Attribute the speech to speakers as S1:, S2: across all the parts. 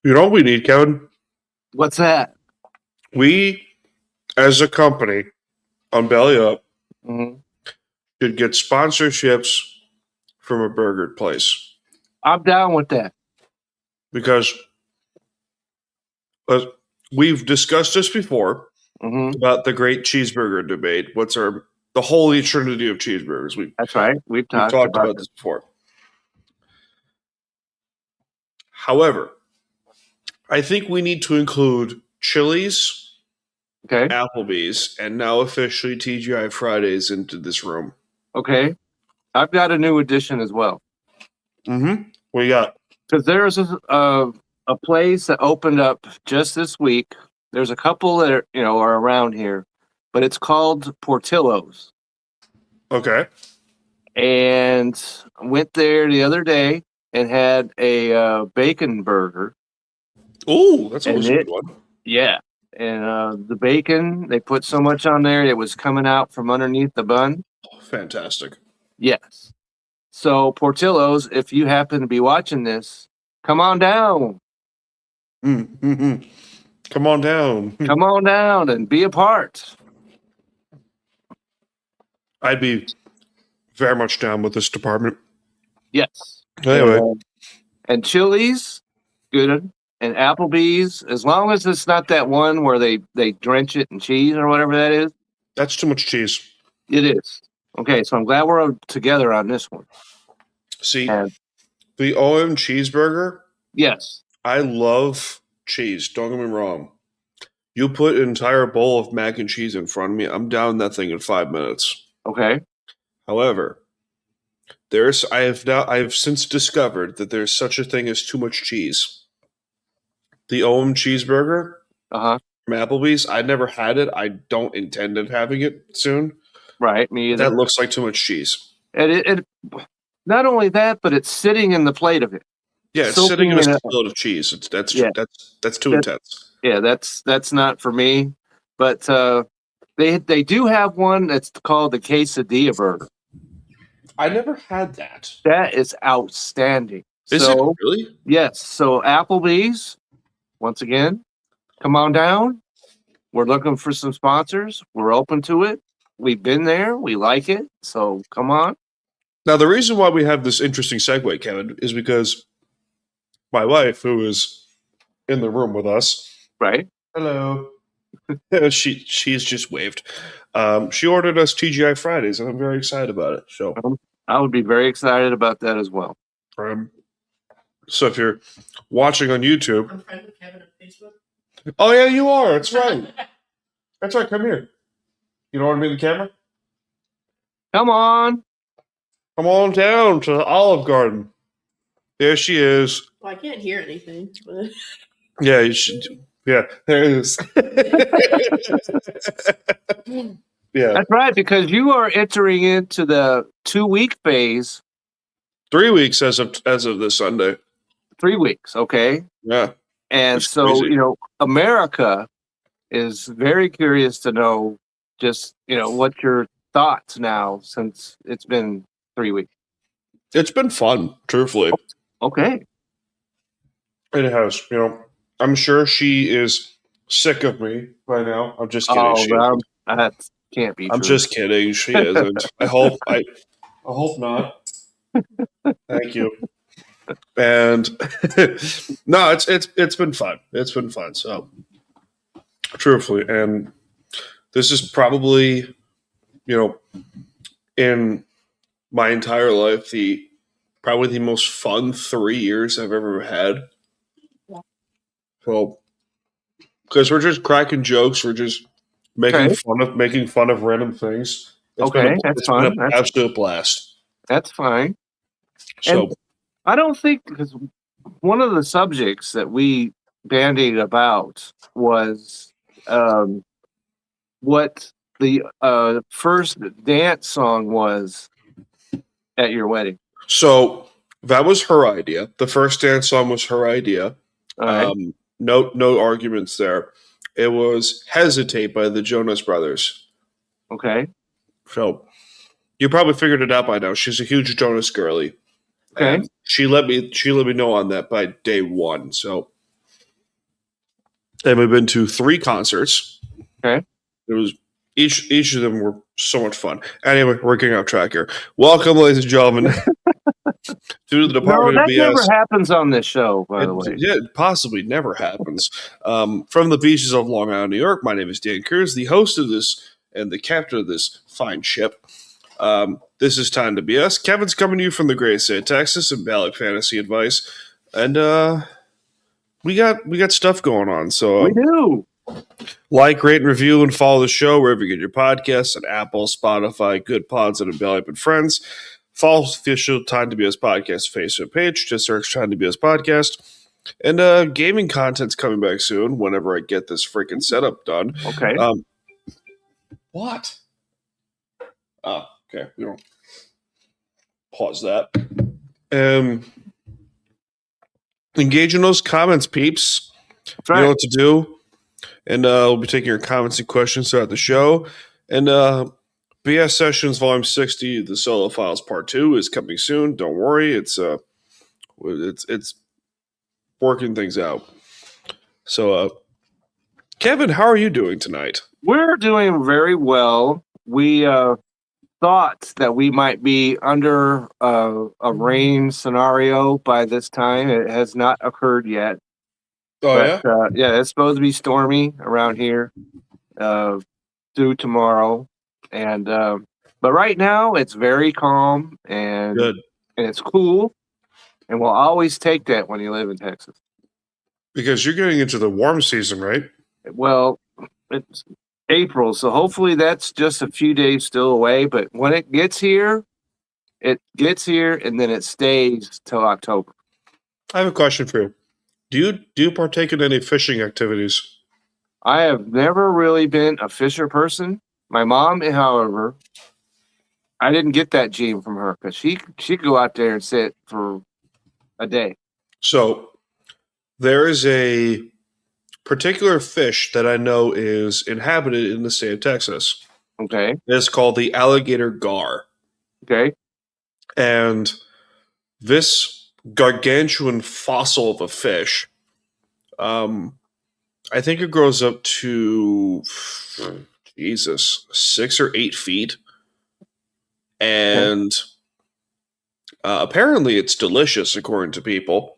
S1: You know what we need, Kevin?
S2: What's that?
S1: We, as a company, on Belly Up,
S2: Mhm.
S1: should get sponsorships from a burger place
S2: I'm down with that.
S1: because we've discussed this before
S2: hmm
S1: about the great cheeseburger debate. What's the holy trinity of cheeseburgers?
S2: That's right.
S1: We've talked about this before. However, I think we need to include Chili's,
S2: Okay.
S1: Applebee's, and now officially TGI Fridays into this room.
S2: Okay. I've got a new addition as well.
S1: Mm-hmm. What you got?
S2: Because there's a place that opened up just this week. There's a couple that are around here, but it's called Portillo's.
S1: Okay.
S2: And I went there the other day and had a bacon burger.
S1: Oh, that's always
S2: And
S1: a good one.
S2: Yeah. And the bacon, they put so much on there, it was coming out from underneath the bun.
S1: Fantastic.
S2: Yes. So Portillo's, if you happen to be watching this, come on down.
S1: Mm-hmm. Come on down.
S2: Come on down and be a part.
S1: I'd be very much down with this department.
S2: Yes.
S1: Anyway.
S2: And Chili's, good. And Applebee's, as long as it's not that one where they drench it in cheese or whatever that is.
S1: That's too much cheese.
S2: It is. Okay, so I'm glad we're together on this one.
S1: See, the OM cheeseburger.
S2: Yes.
S1: I love cheese. Don't get me wrong. You put an entire bowl of mac and cheese in front of me, I'm down that thing in 5 minutes.
S2: Okay.
S1: However, I have since discovered that there's such a thing as too much cheese. The OM cheeseburger from Applebee's, I never had it. I don't intend on having it soon.
S2: Right, me either.
S1: That looks like too much cheese.
S2: And it not only that, but it's sitting in the plate of it.
S1: Yeah, it's sitting in a skillet of cheese. That's too intense.
S2: Yeah, that's not for me. But they do have one that's called the quesadilla burger.
S1: I never had that.
S2: That is outstanding.
S1: Is it really?
S2: Yes. So Applebee's, once again, come on down. We're looking for some sponsors. We're open to it. We've been there. We like it. So come on.
S1: Now, the reason why we have this interesting segue, Kevin, is because my wife, who is in the room with us,
S2: right?
S1: Hello. She's just waved. She ordered us TGI Fridays, and I'm very excited about it. So
S2: I would be very excited about that as well.
S1: So if you're watching on YouTube,
S3: I'm friends with Kevin on Facebook.
S1: Oh yeah, you are. That's right. That's right. Come here. You don't want to be in the camera?
S2: Come on.
S1: Come on down to the Olive Garden. There she is.
S3: Well, I can't hear anything. But...
S1: Yeah, you should. Yeah, there it is. Yeah,
S2: that's right. Because you are entering into the 2-week phase.
S1: 3 weeks as of this Sunday.
S2: 3 weeks, okay.
S1: Yeah,
S2: and
S1: it's
S2: so
S1: crazy.
S2: America is very curious to know just what your thoughts now since it's been 3 weeks.
S1: It's been fun, truthfully.
S2: Okay.
S1: It has. I'm sure she is sick of me by now. I'm just kidding.
S2: That can't be true.
S1: I'm just kidding. She isn't. I hope not. Thank you. And no, it's been fun. It's been fun. So truthfully, and this is probably, in my entire life, probably the most fun 3 years I've ever had. So, because we're just cracking jokes, we're just making fun of random things.
S2: It's been an
S1: absolute blast.
S2: That's fine.
S1: So,
S2: and I don't think, because one of the subjects that we bandied about was what the first dance song was at your wedding.
S1: So that was her idea. The first dance song was her idea.
S2: Right.
S1: No arguments there. It was "Hesitate" by the Jonas Brothers.
S2: Okay.
S1: So you probably figured it out by now. She's a huge Jonas girly.
S2: Okay.
S1: And she let me know on that by day one. So and we've been to 3 concerts.
S2: Okay.
S1: It was each of them were so much fun. Anyway, we're getting off track here. Welcome, ladies and gentlemen, to the
S2: No,
S1: Department of
S2: that
S1: BS.
S2: never happens on this show, by the way.
S1: Yeah, it possibly never happens. From the beaches of Long Island, New York, my name is Dan Cruz, the host of this and the captain of this fine ship. This is Time to BS. Kevin's coming to you from the great state of Texas and Valley Fantasy Advice. And we got stuff going on. So
S2: We do.
S1: like, rate, and review, and follow the show wherever you get your podcasts on Apple, Spotify, Good Pods, and Belly Up and Friends. Follow the official Time to BS Podcast Facebook page. Just search Time to BS Podcast. And gaming content's coming back soon whenever I get this freaking setup done.
S2: Okay.
S1: What? Oh, okay. We don't pause that. Engage in those comments, peeps.
S2: That's
S1: You
S2: right.
S1: know what to do. And we'll be taking your comments and questions throughout the show. And BS Sessions Volume 60, the Solo Files Part 2 is coming soon. Don't worry. It's working things out. So, Kevin, how are you doing tonight?
S2: We're doing very well. We thought that we might be under a rain scenario by this time. It has not occurred yet.
S1: Oh,
S2: But, yeah, it's supposed to be stormy around here through tomorrow. And but right now it's very calm and
S1: Good.
S2: it's cool. And we'll always take that when you live in Texas.
S1: Because you're getting into the warm season, right?
S2: Well, it's April, so hopefully that's just a few days still away. But when it gets here, and then it stays till October.
S1: I have a question for you. Do you partake in any fishing activities?
S2: I have never really been a fisher person. My mom, however, I didn't get that gene from her because she could go out there and sit for a day.
S1: So there is a particular fish that I know is inhabited in the state of Texas.
S2: Okay.
S1: It's called the alligator gar.
S2: Okay.
S1: And this gargantuan fossil of a fish, I think it grows up to, 6 or 8 feet. And apparently it's delicious, according to people.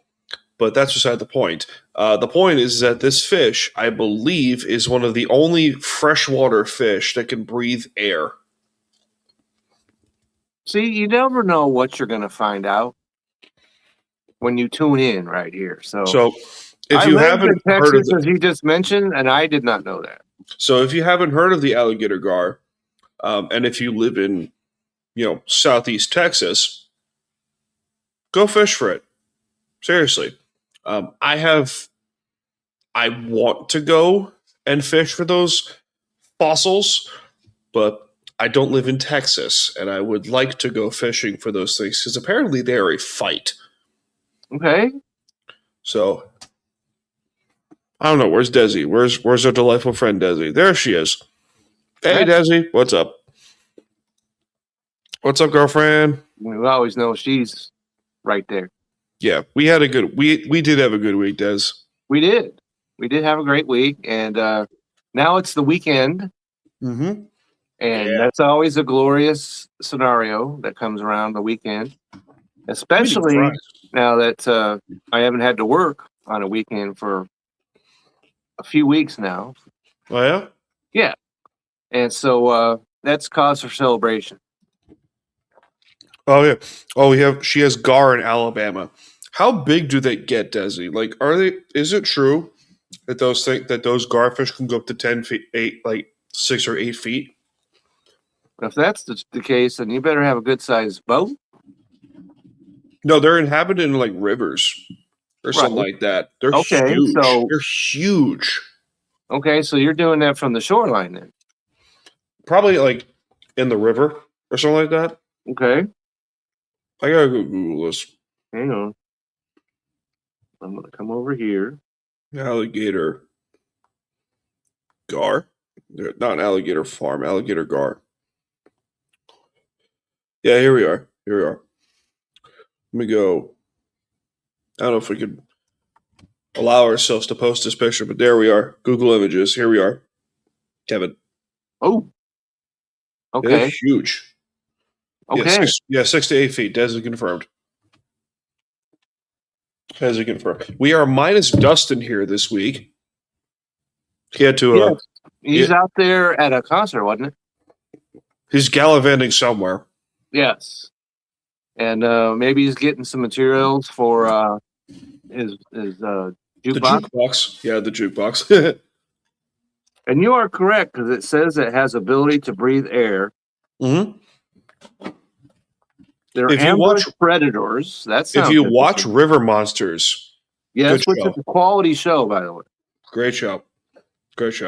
S1: But that's beside the point. The point is that this fish, I believe, is one of the only freshwater fish that can breathe air.
S2: See, you never know what you're going to find out when you tune in right here. So
S1: if
S2: I
S1: you
S2: lived
S1: haven't
S2: in
S1: heard of
S2: Texas, as you just mentioned, and I did not know that.
S1: So if you haven't heard of the alligator gar, and if you live in, southeast Texas, go fish for it. Seriously. I want to go and fish for those fossils, but I don't live in Texas, and I would like to go fishing for those things because apparently they are a fight.
S2: Okay.
S1: So I don't know. Where's Desi? Where's our delightful friend Desi? There she is. Hey,
S2: Right.
S1: Desi, what's up? What's up, girlfriend?
S2: We always know she's right there.
S1: Yeah, we had a good we did have a good week, Des.
S2: We did. We did have a great week, and now it's the weekend,
S1: Mm-hmm.
S2: and
S1: Yeah.
S2: that's always a glorious scenario that comes around the weekend, especially now that I haven't had to work on a weekend for a few weeks now.
S1: Oh yeah?
S2: Yeah, and so that's cause for celebration.
S1: Oh yeah. Oh, she has gar in Alabama. How big do they get, Desi? Like, is it true that those garfish can go up to 10 feet, 6 or 8 feet?
S2: If that's the case, then you better have a good sized boat.
S1: No, they're inhabited in like rivers or something like that. They're huge. They're huge.
S2: Okay, so you're doing that from the shoreline then.
S1: Probably like in the river or something like that.
S2: Okay.
S1: I gotta go Google this.
S2: Hang on. I'm going to come over here.
S1: Alligator gar. Not an alligator farm, alligator gar. Yeah, here we are. Let me go. I don't know if we could allow ourselves to post this picture, but there we are. Google Images. Here we are. Kevin.
S2: Oh, okay.
S1: It's huge.
S2: Okay.
S1: 6 to 8 feet. As confirmed. As confirmed. We are minus Dustin here this week. He had to.
S2: Yes. He's out there at a concert, wasn't it?
S1: He's gallivanting somewhere.
S2: Yes. And maybe he's getting some materials for his jukebox.
S1: The jukebox. Yeah, the jukebox.
S2: And you are correct, because it says it has ability to breathe air.
S1: Mm-hmm.
S2: They're ambush predators. That's
S1: if you watch River Monsters.
S2: Yes, which is a quality show, by the way.
S1: Great show. Those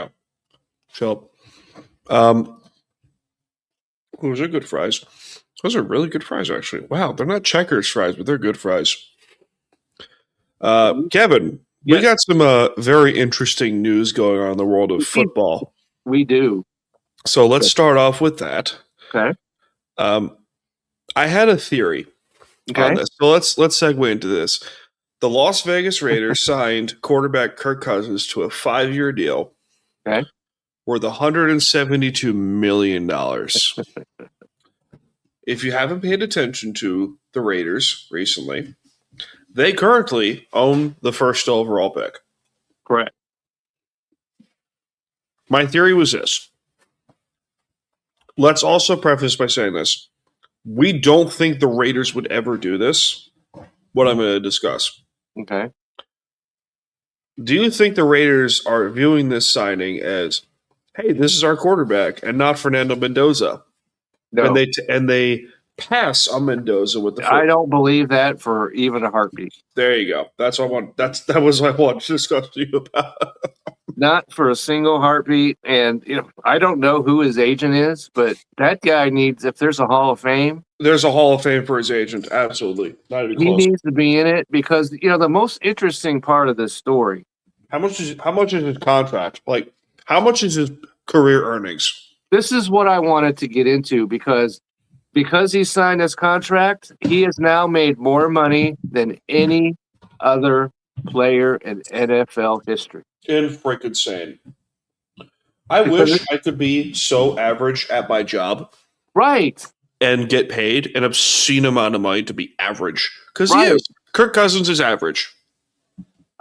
S1: are good fries. Those are really good fries, actually. Wow, they're not Checkers fries, but they're good fries. Kevin, we got some very interesting news going on in the world of football.
S2: We do.
S1: So let's start off with that.
S2: Okay.
S1: I had a theory on this. So let's segue into this. The Las Vegas Raiders signed quarterback Kirk Cousins to a 5-year deal.
S2: Okay.
S1: Worth $172 million. If you haven't paid attention to the Raiders recently, they currently own the first overall pick.
S2: Correct.
S1: My theory was this. Let's also preface by saying this. We don't think the Raiders would ever do this, what I'm going to discuss.
S2: Okay.
S1: Do you think the Raiders are viewing this signing as, hey, this is our quarterback, and not Fernando Mendoza?
S2: No.
S1: And they pass on Mendoza with the
S2: I don't believe that for even a heartbeat.
S1: There you go. That's what I want. That was what I wanted to discuss to you about.
S2: Not for a single heartbeat. And I don't know who his agent is, but that guy needs. If there's a Hall of Fame,
S1: there's a Hall of Fame for his agent. Absolutely, not even close.
S2: He needs to be in it because the most interesting part of this story.
S1: How much is his contract? Like, how much is his career earnings?
S2: This is what I wanted to get into because he signed this contract, he has now made more money than any other player in NFL history.
S1: Freaking insane. I wish I could be so average at my job.
S2: Right.
S1: And get paid an obscene amount of money to be average. Because he is. Kirk Cousins is average.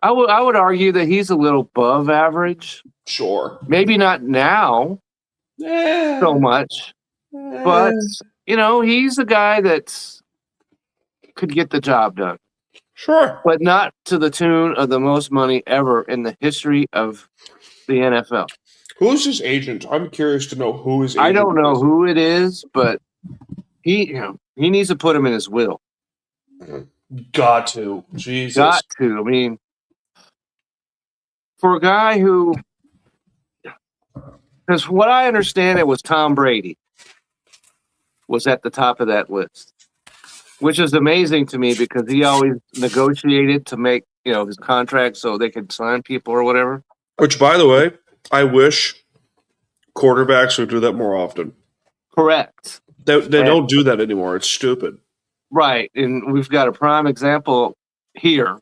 S2: I would argue that he's a little above average.
S1: Sure.
S2: Maybe not now so much. But, he's a guy that could get the job done.
S1: Sure.
S2: But not to the tune of the most money ever in the history of the NFL.
S1: Who's his agent? I'm curious to know who his agent is.
S2: I don't know who it is, but he needs to put him in his will.
S1: Got to. Jesus.
S2: Got to. I mean, for a guy who, because what I understand, it was Tom Brady was at the top of that list, which is amazing to me because he always negotiated to make, his contract so they could sign people or whatever.
S1: Which, by the way, I wish quarterbacks would do that more often.
S2: Correct.
S1: They don't do that anymore. It's stupid.
S2: Right. And we've got a prime example here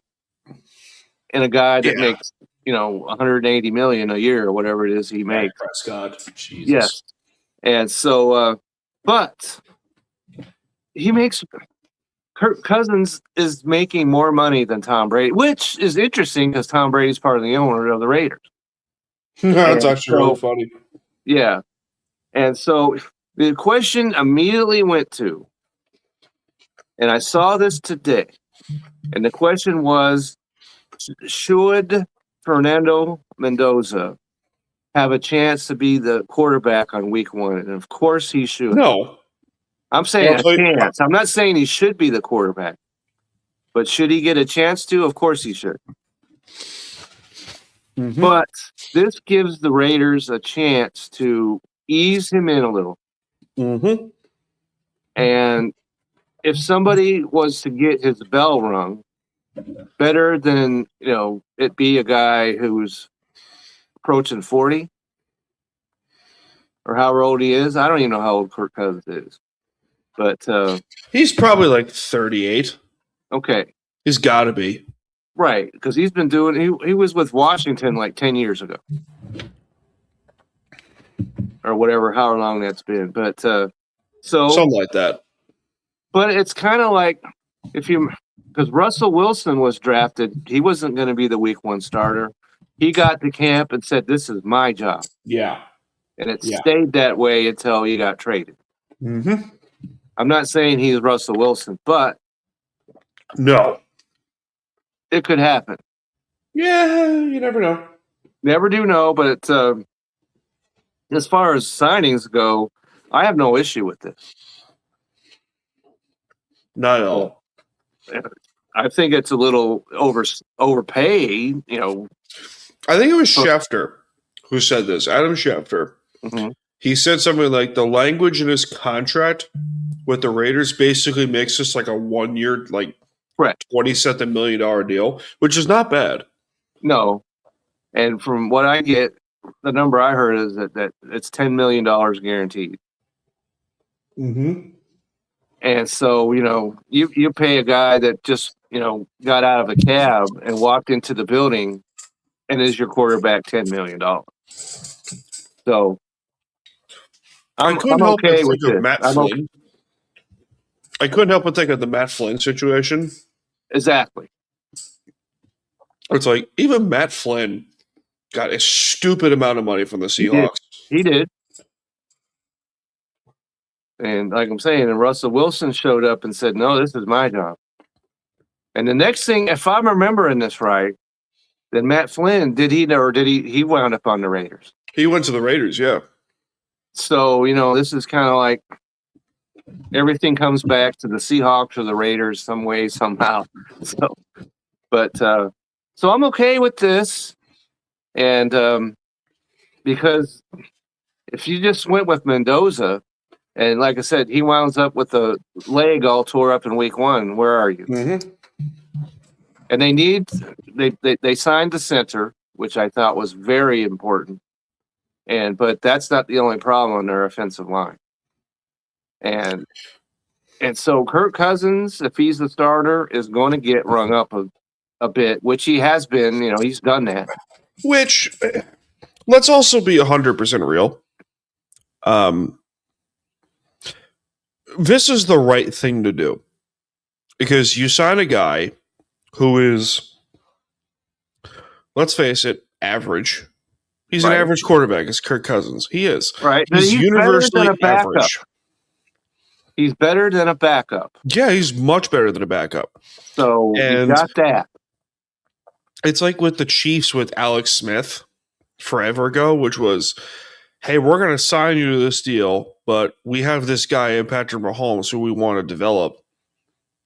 S2: in a guy that makes, $180 million a year or whatever it is he makes.
S1: Prescott. Jesus.
S2: Yes. And so, but he makes Kirk Cousins is making more money than Tom Brady, which is interesting because Tom Brady's part of the owner of the Raiders.
S1: That's actually really funny.
S2: Yeah. And so the question immediately went to, and I saw this today, and the question was, should Fernando Mendoza have a chance to be the quarterback on week 1? And of course he should.
S1: No.
S2: I'm saying a chance. I'm not saying he should be the quarterback. But should he get a chance to? Of course he should. Mm-hmm. But this gives the Raiders a chance to ease him in a little.
S1: Mm-hmm.
S2: And if somebody was to get his bell rung, better than, it be a guy who's approaching 40 or however old he is. I don't even know how old Kirk Cousins is. But
S1: he's probably like 38.
S2: Okay.
S1: He's got to be.
S2: Right, because he's been doing. He was with Washington like 10 years ago, or whatever, however long that's been. But
S1: Something like that.
S2: but it's kind of like because Russell Wilson was drafted, he wasn't going to be the week 1 starter. He got to camp and said, "This is my job,"
S1: Yeah.
S2: and it
S1: Yeah.
S2: stayed that way until he got traded.
S1: Mm-hmm.
S2: I'm not saying he's Russell Wilson, but
S1: No.
S2: it could happen.
S1: Yeah, you never know.
S2: Never do know, but as far as signings go, I have no issue with this.
S1: Not at all.
S2: I think it's a little overpaid, you know.
S1: I think it was Schefter who said this. Adam Schefter.
S2: Mm-hmm.
S1: He said something like the language in his contract with the Raiders basically makes this like a 1 year, like
S2: Correct.
S1: $20 million deal, which is not bad.
S2: No, and from what I get, the number I heard is that it's $10 million guaranteed.
S1: Mm-hmm.
S2: And so, you know, you pay a guy that just, you know, got out of a cab and walked into the building and is your quarterback $10 million. So I'm okay with this.
S1: Matt Flynn. I couldn't help but think of the Matt Flynn situation.
S2: Exactly.
S1: It's like even Matt Flynn got a stupid amount of money from the Seahawks.
S2: He did. And like I'm saying, and Russell Wilson showed up and said, "No, this is my job." And the next thing, if I'm remembering this right, then Matt Flynn, he wound up on the Raiders.
S1: He went to the Raiders, yeah.
S2: So, you know, this is kind of like everything comes back to the Seahawks or the Raiders some way, somehow. So I'm okay with this. And because if you just went with Mendoza, and like I said, he winds up with the leg all tore up in week 1, where are you?
S1: Mm-hmm.
S2: And they signed the center, which I thought was very important. But that's not the only problem on their offensive line. And so Kirk Cousins, if he's the starter, is going to get rung up a bit, which he has been. You know, he's done that.
S1: Which, let's also be 100% real. This is the right thing to do. Because you sign a guy who is, let's face it, average. He's
S2: Right.
S1: an average quarterback. It's Kirk Cousins. He is.
S2: Right.
S1: He's universally average.
S2: He's better than a backup.
S1: Yeah, he's much better than a backup.
S2: So you got that.
S1: It's like with the Chiefs with Alex Smith forever ago, which was, hey, we're going to sign you to this deal, but we have this guy in Patrick Mahomes who we want to develop.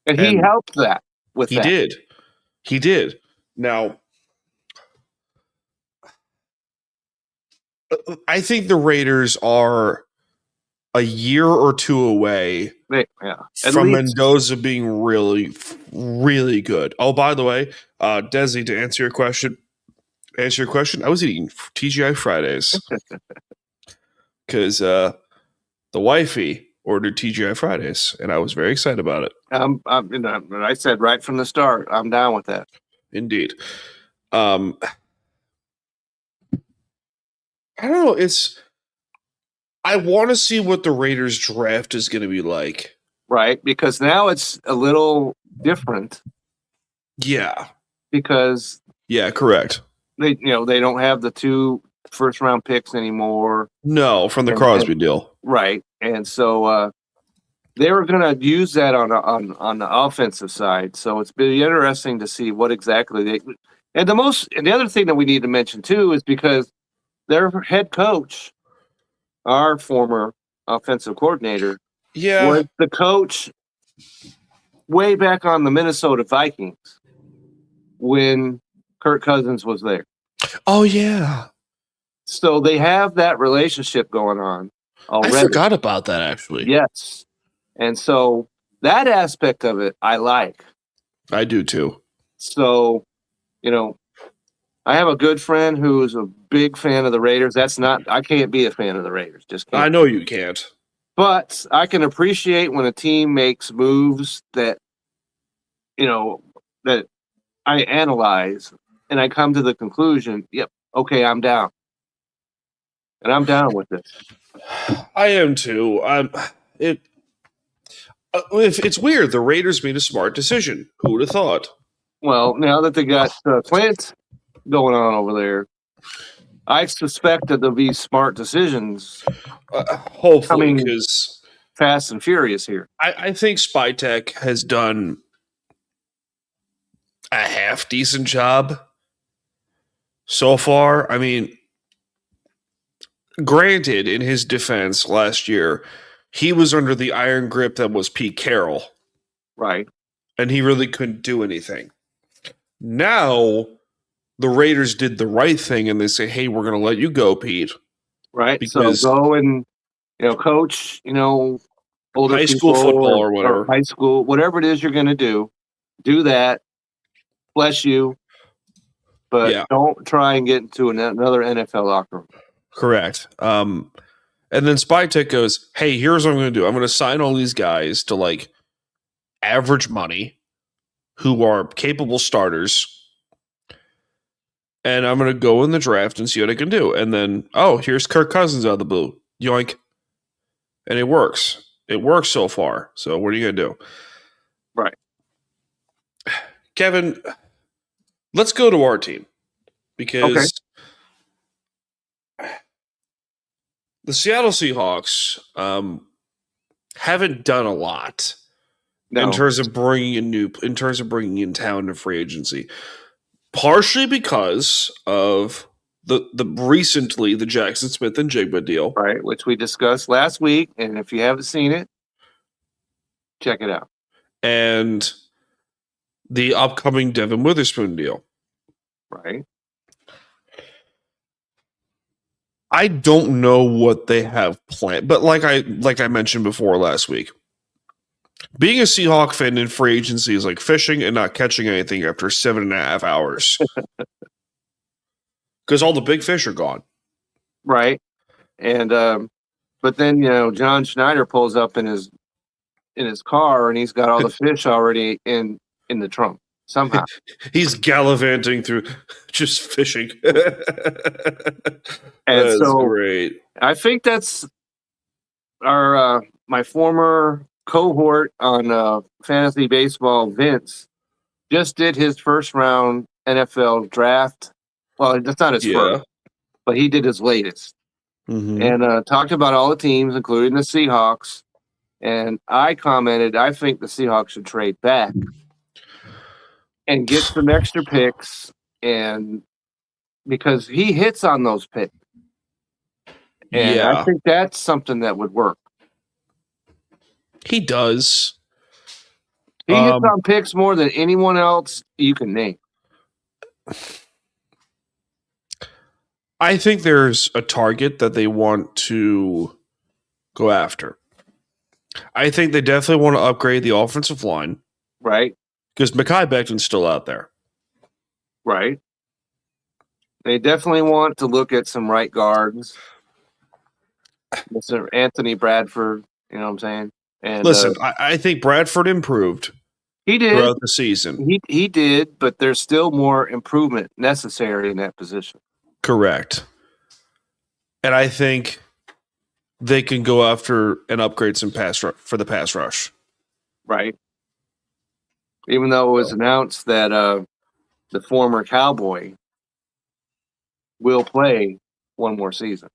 S2: And he helped that with that.
S1: He did. Now, I think the Raiders are a year or 2 away from Mendoza being really, really good. Oh, by the way, Desi, to answer your question, I was eating TGI Fridays because the wifey ordered TGI Fridays, and I was very excited about it.
S2: I said right from the start, I'm down with that.
S1: Indeed. I don't know. I want to see what the Raiders draft is going to be like.
S2: Right, because now it's a little different.
S1: Yeah.
S2: Because
S1: correct.
S2: They don't have the 2 first-round picks anymore.
S1: No, from the Crosby deal.
S2: Right, and so they were going to use that on the offensive side. So it's been interesting to see what exactly they. And the other thing that we need to mention too is because their head coach, our former offensive coordinator, was the coach way back on the Minnesota Vikings when Kirk Cousins was there.
S1: Oh, yeah.
S2: So they have that relationship going on already.
S1: I forgot about that, actually.
S2: Yes. And so that aspect of it, I like.
S1: I do, too.
S2: So, I have a good friend who's a big fan of the Raiders. I can't be a fan of the Raiders. Just can't.
S1: I know you can't.
S2: But I can appreciate when a team makes moves that, that I analyze and I come to the conclusion, yep, okay, I'm down. And I'm down with this.
S1: I am too. If it's weird, the Raiders made a smart decision. Who would have thought?
S2: Well, now that they got Clint going on over there, I suspect that there'll be smart decisions
S1: Hopefully,
S2: coming
S1: because
S2: fast and furious here.
S1: I think Spytech has done a half decent job so far. I mean, granted, in his defense last year, he was under the iron grip that was Pete Carroll,
S2: Right.
S1: and he really couldn't do anything. Now, the Raiders did the right thing, and they say, "Hey, we're going to let you go, Pete."
S2: Right.
S1: Because
S2: so go and coach, older
S1: high school
S2: people
S1: football or whatever.
S2: high school, whatever it is you're going to do that. Bless you. But
S1: Yeah.
S2: don't try and get into another NFL locker room.
S1: Correct. And then Spytech goes, "Hey, here's what I'm going to do. I'm going to sign all these guys to like average money who are capable starters. And I'm going to go in the draft and see what I can do." And then, here's Kirk Cousins out of the blue. Yoink. And it works. It works so far. So what are you going to do?
S2: Right.
S1: Kevin, let's go to our team. Because the Seattle Seahawks haven't done a lot in terms of bringing in talent to free agency. Partially because of the recently the Jackson Smith and Jigba deal,
S2: right, which we discussed last week, and if you haven't seen it, check it out.
S1: And the upcoming Devin Witherspoon deal.
S2: Right.
S1: I don't know what they have planned, but like I mentioned before last week, being a Seahawk fan in free agency is like fishing and not catching anything after 7.5 hours. Because all the big fish are gone.
S2: Right. And but then John Schneider pulls up in his car and he's got all the fish already in the trunk somehow.
S1: He's gallivanting through just fishing.
S2: And
S1: that's
S2: so
S1: great.
S2: I think that's our my former cohort on fantasy baseball, Vince, just did his first round NFL draft. Well, that's not his first, but he did his latest.
S1: Mm-hmm.
S2: And talked about all the teams, including the Seahawks. And I commented, I think the Seahawks should trade back and get some extra picks, and because he hits on those picks. And I think that's something that would work.
S1: He does.
S2: He hits on picks more than anyone else you can name.
S1: I think there's a target that they want to go after. I think they definitely want to upgrade the offensive line.
S2: Right.
S1: Because Mekhi Becton's still out there.
S2: Right. They definitely want to look at some right guards. Mr. Anthony Bradford, you know what I'm saying? And
S1: listen, I think Bradford improved.
S2: He did
S1: throughout the season.
S2: He did, but there's still more improvement necessary in that position.
S1: Correct. And I think they can go after and upgrade some for the pass rush.
S2: Right. Even though it was announced that the former Cowboy will play one more season.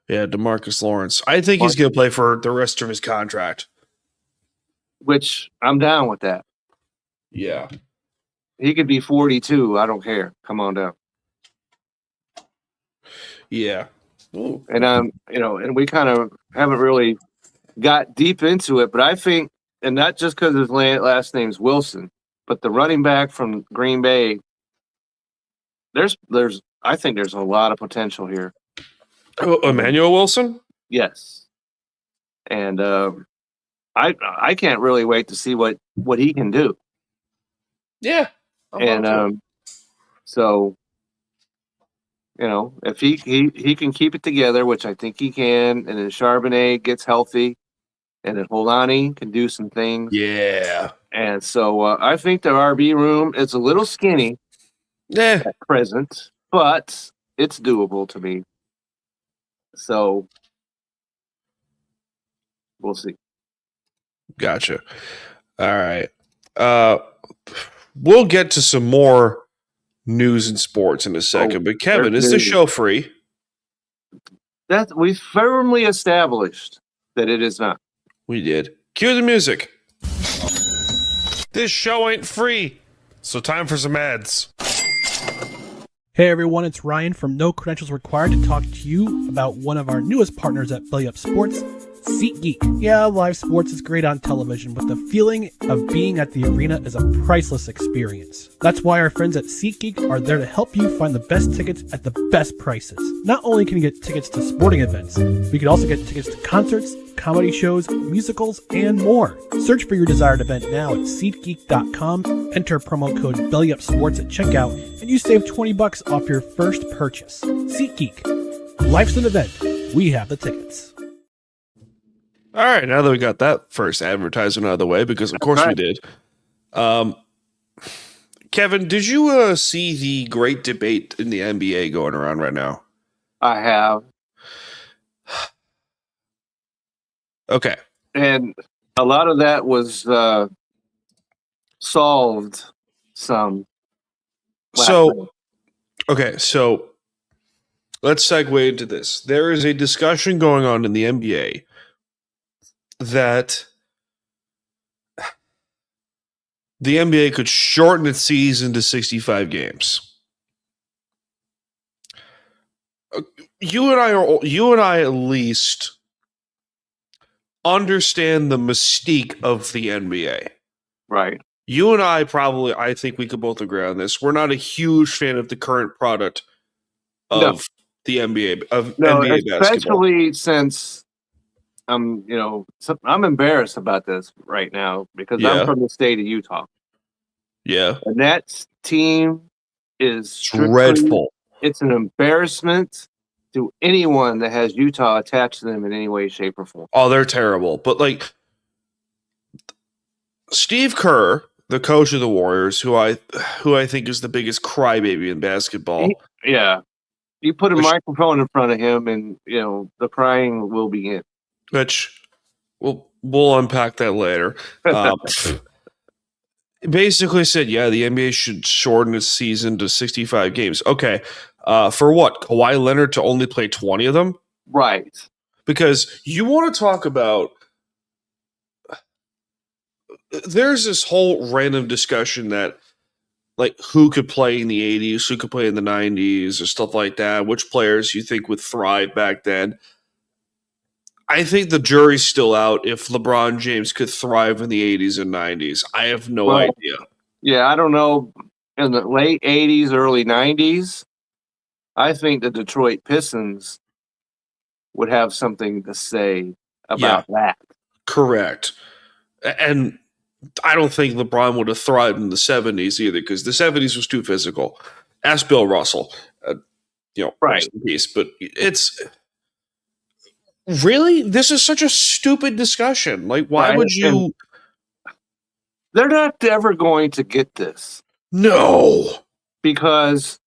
S1: Yeah, DeMarcus Lawrence. I think he's going to play for the rest of his contract.
S2: Which I'm down with that.
S1: Yeah.
S2: He could be 42. I don't care. Come on down.
S1: Yeah.
S2: Ooh. And and we kind of haven't really got deep into it, but I think, and not just because his last name's Wilson, but the running back from Green Bay, I think there's a lot of potential here.
S1: Oh, Emmanuel Wilson?
S2: Yes. And I can't really wait to see what he can do.
S1: Yeah.
S2: And so, if he can keep it together, which I think he can, and then Charbonnet gets healthy, and then Holani can do some things.
S1: Yeah.
S2: And so I think the RB room is a little skinny at present, but it's doable to me. So we'll see.
S1: Gotcha. All right. We'll get to some more news and sports in a second. But Kevin, is this show free?
S2: That we firmly established that it is not.
S1: We did. Cue the music. This show ain't free, so time for some ads.
S4: Hey everyone, it's Ryan from No Credentials Required to talk to you about one of our newest partners at Belly Up Sports, SeatGeek. Yeah, live sports is great on television, but the feeling of being at the arena is a priceless experience. That's why our friends at SeatGeek are there to help you find the best tickets at the best prices. Not only can you get tickets to sporting events, but you can also get tickets to concerts, comedy shows, musicals, and more. Search for your desired event now at SeatGeek.com, enter promo code BellyUpSports at checkout, and you save $20 off your first purchase. SeatGeek. Life's an event. We have the tickets.
S1: All right, now that we got that first advertisement out of the way, because of course we did. Kevin, did you see the great debate in the NBA going around right now?
S2: I have.
S1: Okay.
S2: And a lot of that was solved some.
S1: So let's segue into this. There is a discussion going on in the NBA that the NBA could shorten its season to 65 games. You and I at least understand the mystique of the NBA.
S2: Right.
S1: You and I think we could both agree on this. We're not a huge fan of the current product of the NBA, NBA basketball.
S2: Especially since I'm embarrassed about this right now because I'm from the state of Utah.
S1: Yeah.
S2: And that team is
S1: dreadful.
S2: It's an embarrassment to anyone that has Utah attached to them in any way, shape, or form.
S1: Oh, they're terrible. But like Steve Kerr, the coach of the Warriors, who I think is the biggest crybaby in basketball.
S2: You put a microphone in front of him and the crying will begin.
S1: Which we'll unpack that later. Basically said, the NBA should shorten its season to 65 games. Okay. For what? Kawhi Leonard to only play 20 of them?
S2: Right.
S1: Because you want to talk about there's this whole random discussion that like who could play in the 80s, who could play in the 90s or stuff like that, which players you think would thrive back then. I think the jury's still out if LeBron James could thrive in the 80s and 90s. I have no idea.
S2: Yeah, I don't know. In the late 80s, early 90s, I think the Detroit Pistons would have something to say about that. Correct.
S1: And I don't think LeBron would have thrived in the 70s either because the 70s was too physical. Ask Bill Russell. Right. Rest in peace. But it's... Really? This is such a stupid discussion. Like, why would you...
S2: They're not ever going to get this.
S1: No.
S2: Because...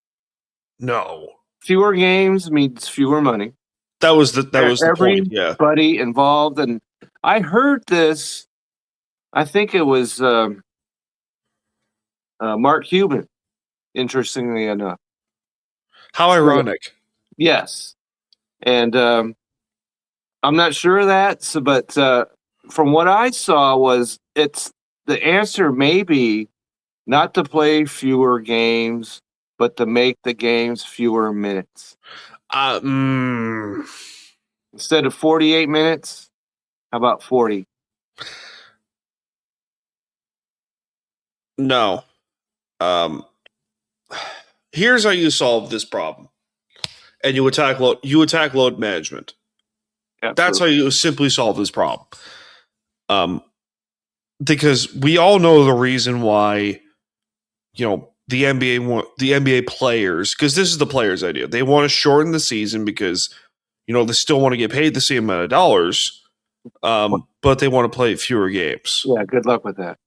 S1: No.
S2: Fewer games means fewer money.
S1: That was the point,
S2: Everybody involved. And I heard this, I think it was Mark Cuban, interestingly enough.
S1: How ironic.
S2: Yes. And... I'm not sure of that, but from what I saw was it's the answer may be not to play fewer games, but to make the games fewer minutes. Instead of 48 minutes, how about 40?
S1: No. Here's how you solve this problem. And you attack load management. Absolutely. That's how you simply solve this problem. Because we all know the reason why, the NBA players, because this is the players' idea. They want to shorten the season because, they still want to get paid the same amount of dollars. but they want to play fewer games.
S2: Yeah, good luck with that.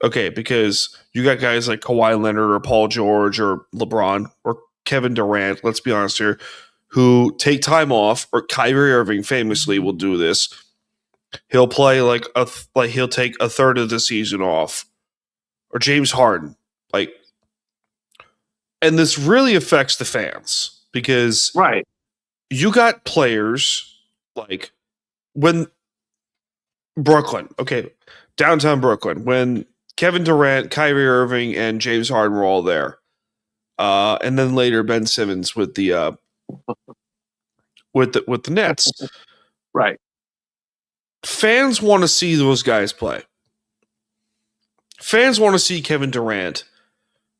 S1: Okay, because you got guys like Kawhi Leonard or Paul George or LeBron or Kevin Durant, let's be honest here, who take time off, or Kyrie Irving famously will do this. He'll play he'll take a third of the season off. Or James Harden. And this really affects the fans because
S2: Right.
S1: you got players like when Brooklyn, okay, downtown Brooklyn, when Kevin Durant, Kyrie Irving, and James Harden were all there. And then later Ben Simmons with the Nets.
S2: Right.
S1: Fans want to see those guys play. Fans want to see Kevin Durant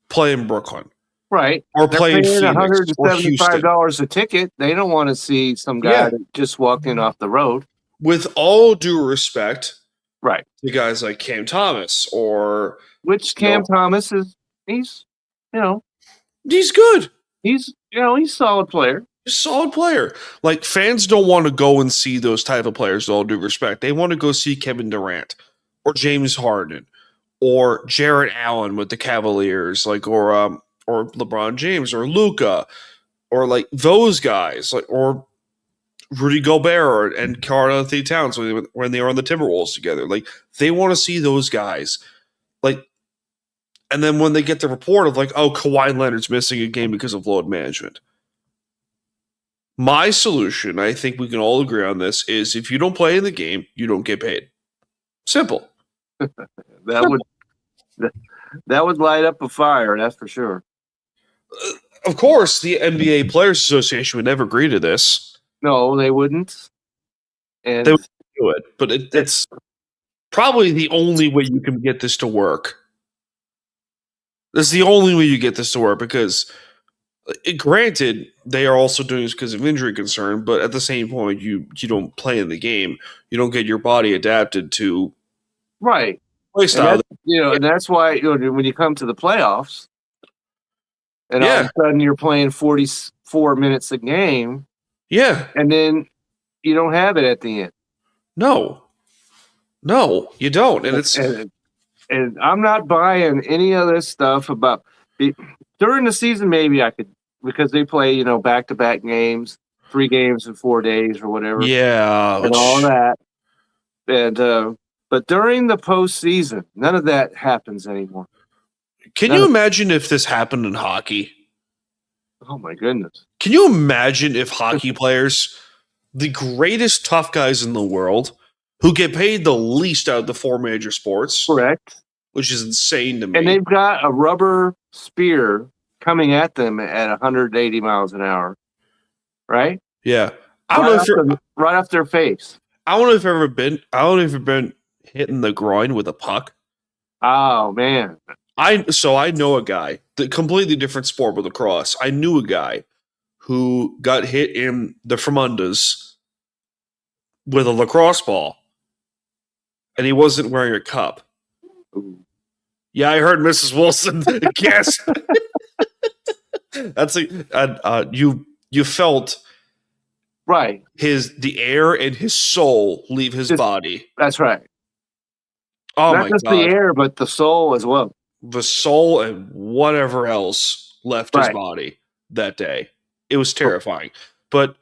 S1: play in Brooklyn.
S2: Right.
S1: Or play in Phoenix or Houston.
S2: $175 a ticket. They don't want to see some guy that just walked in off the road.
S1: With all due respect,
S2: right,
S1: to guys like Cam Thomas or
S2: Thomas is he's good.
S1: He's
S2: a solid player.
S1: He's a solid player. Like, fans don't want to go and see those type of players, with all due respect. They want to go see Kevin Durant or James Harden or Jarrett Allen with the Cavaliers, or LeBron James or Luka, or like those guys, or Rudy Gobert and Karl Anthony Towns when they were on the Timberwolves together. Like, they want to see those guys. Like, and then when they get the report of Kawhi Leonard's missing a game because of load management. My solution, I think we can all agree on this, is if you don't play in the game, you don't get paid. Simple.
S2: That would light up a fire, that's for sure.
S1: Of course, the NBA Players Association would never agree to this.
S2: No, they wouldn't. And
S1: they would do it, but it's probably the only way you can get this to work. This is the only way you get this to work because, granted, they are also doing this because of injury concern, but at the same point, you don't play in the game. You don't get your body adapted to play style.
S2: And that's why when you come to the playoffs, and all of a sudden you're playing 44 minutes a game, and then you don't have it at the end. No, you don't, and and I'm not buying any of this stuff about during the season. Maybe I could, because they play back-to-back games, 3 games in 4 days or whatever, and all that, and but during the postseason, none of that happens anymore.
S1: Can you imagine if this happened in hockey?
S2: Oh, my goodness.
S1: Can you imagine if hockey players, the greatest tough guys in the world, who get paid the least out of the 4 major sports,
S2: correct,
S1: which is insane to me,
S2: and they've got a rubber spear coming at them at 180 miles an hour, right?
S1: Yeah. I don't know if
S2: right off their face.
S1: I don't know if you've ever been hit in the groin with a puck.
S2: Oh, man.
S1: I know a guy, the completely different sport with lacrosse. I knew a guy who got hit in the Fremundas with a lacrosse ball, and he wasn't wearing a cup.
S2: Ooh.
S1: Yeah, I heard Mrs. Wilson gasp. That's you felt
S2: right
S1: the air and his soul leave his body.
S2: That's right.
S1: Oh,
S2: not just the air, but the soul as well.
S1: The soul and whatever else left his body that day. It was terrifying. But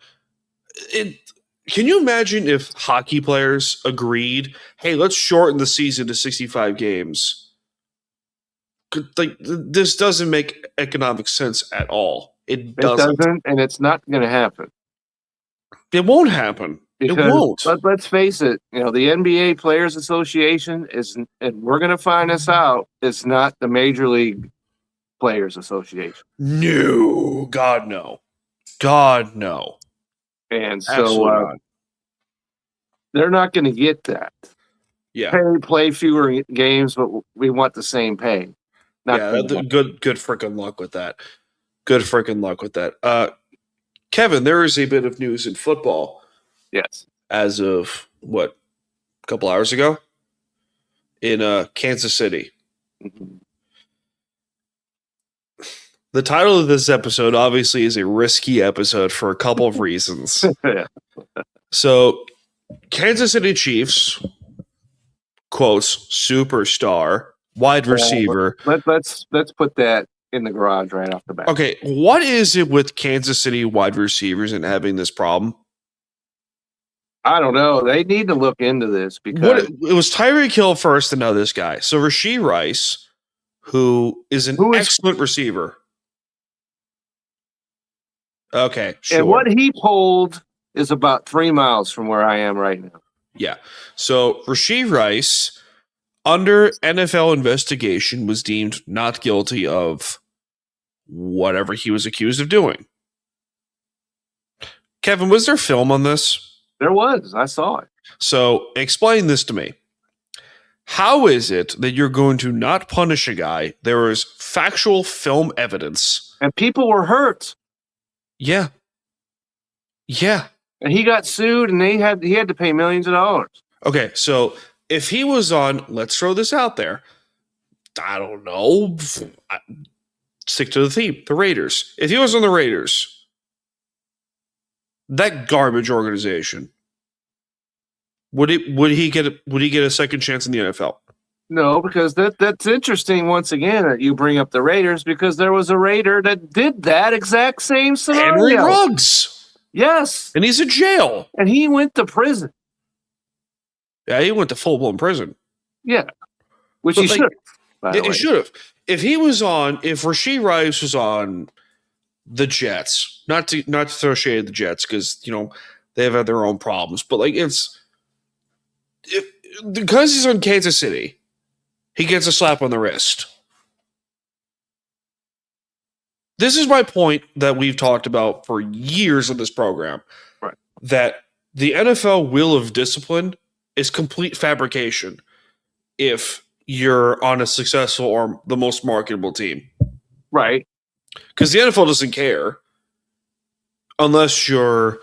S1: can you imagine if hockey players agreed, hey, let's shorten the season to 65 games? This doesn't make economic sense at all. It doesn't,
S2: and it's not going to happen.
S1: It won't happen.
S2: Because,
S1: it won't.
S2: Let's face it. The NBA Players Association and we're going to find this out. It's not the Major League Players Association.
S1: No, God no.
S2: And so they're not going to get that.
S1: Yeah,
S2: play fewer games, but we want the same pay.
S1: Good freaking luck with that. Good freaking luck with that. Kevin, there is a bit of news in football.
S2: Yes.
S1: As of a couple hours ago in Kansas City.
S2: Mm-hmm.
S1: The title of this episode obviously is a risky episode for a couple of reasons. So Kansas City Chiefs, quotes, superstar, wide receiver.
S2: Let's put that in the garage right off the bat.
S1: Okay, what is it with Kansas City wide receivers and having this problem?
S2: I don't know. They need to look into this because
S1: It was Tyreek Hill first, and now this guy. So Rashee Rice, who is an excellent receiver. Okay, sure.
S2: And what he pulled is about 3 miles from where I am right now.
S1: Yeah. So Rashee Rice, under NFL investigation, was deemed not guilty of whatever he was accused of doing. Kevin, was there film on this?
S2: There was. I saw it.
S1: So explain this to me. How is it that you're going to not punish a guy? There was factual film evidence.
S2: And people were hurt.
S1: Yeah. Yeah.
S2: And he got sued and he had to pay millions of dollars.
S1: Okay, so if he was on, let's throw this out there. I don't know. Stick to the theme, the Raiders. If he was on the Raiders, that garbage organization, would he get a second chance in the NFL?
S2: No, because that's interesting once again that you bring up the Raiders because there was a Raider that did that exact same scenario.
S1: Henry Ruggs.
S2: Yes.
S1: And he's in jail.
S2: And he went to prison.
S1: Yeah, he went to full-blown prison.
S2: Yeah. Which
S1: But
S2: he should have.
S1: He should have. If Rashee Rice was on the Jets, not to throw shade at the Jets because, they've had their own problems, but because he's on Kansas City, he gets a slap on the wrist. This is my point that we've talked about for years in this program.
S2: Right.
S1: That the NFL will of discipline is complete fabrication if you're on a successful or the most marketable team.
S2: Right.
S1: Because the NFL doesn't care unless you're,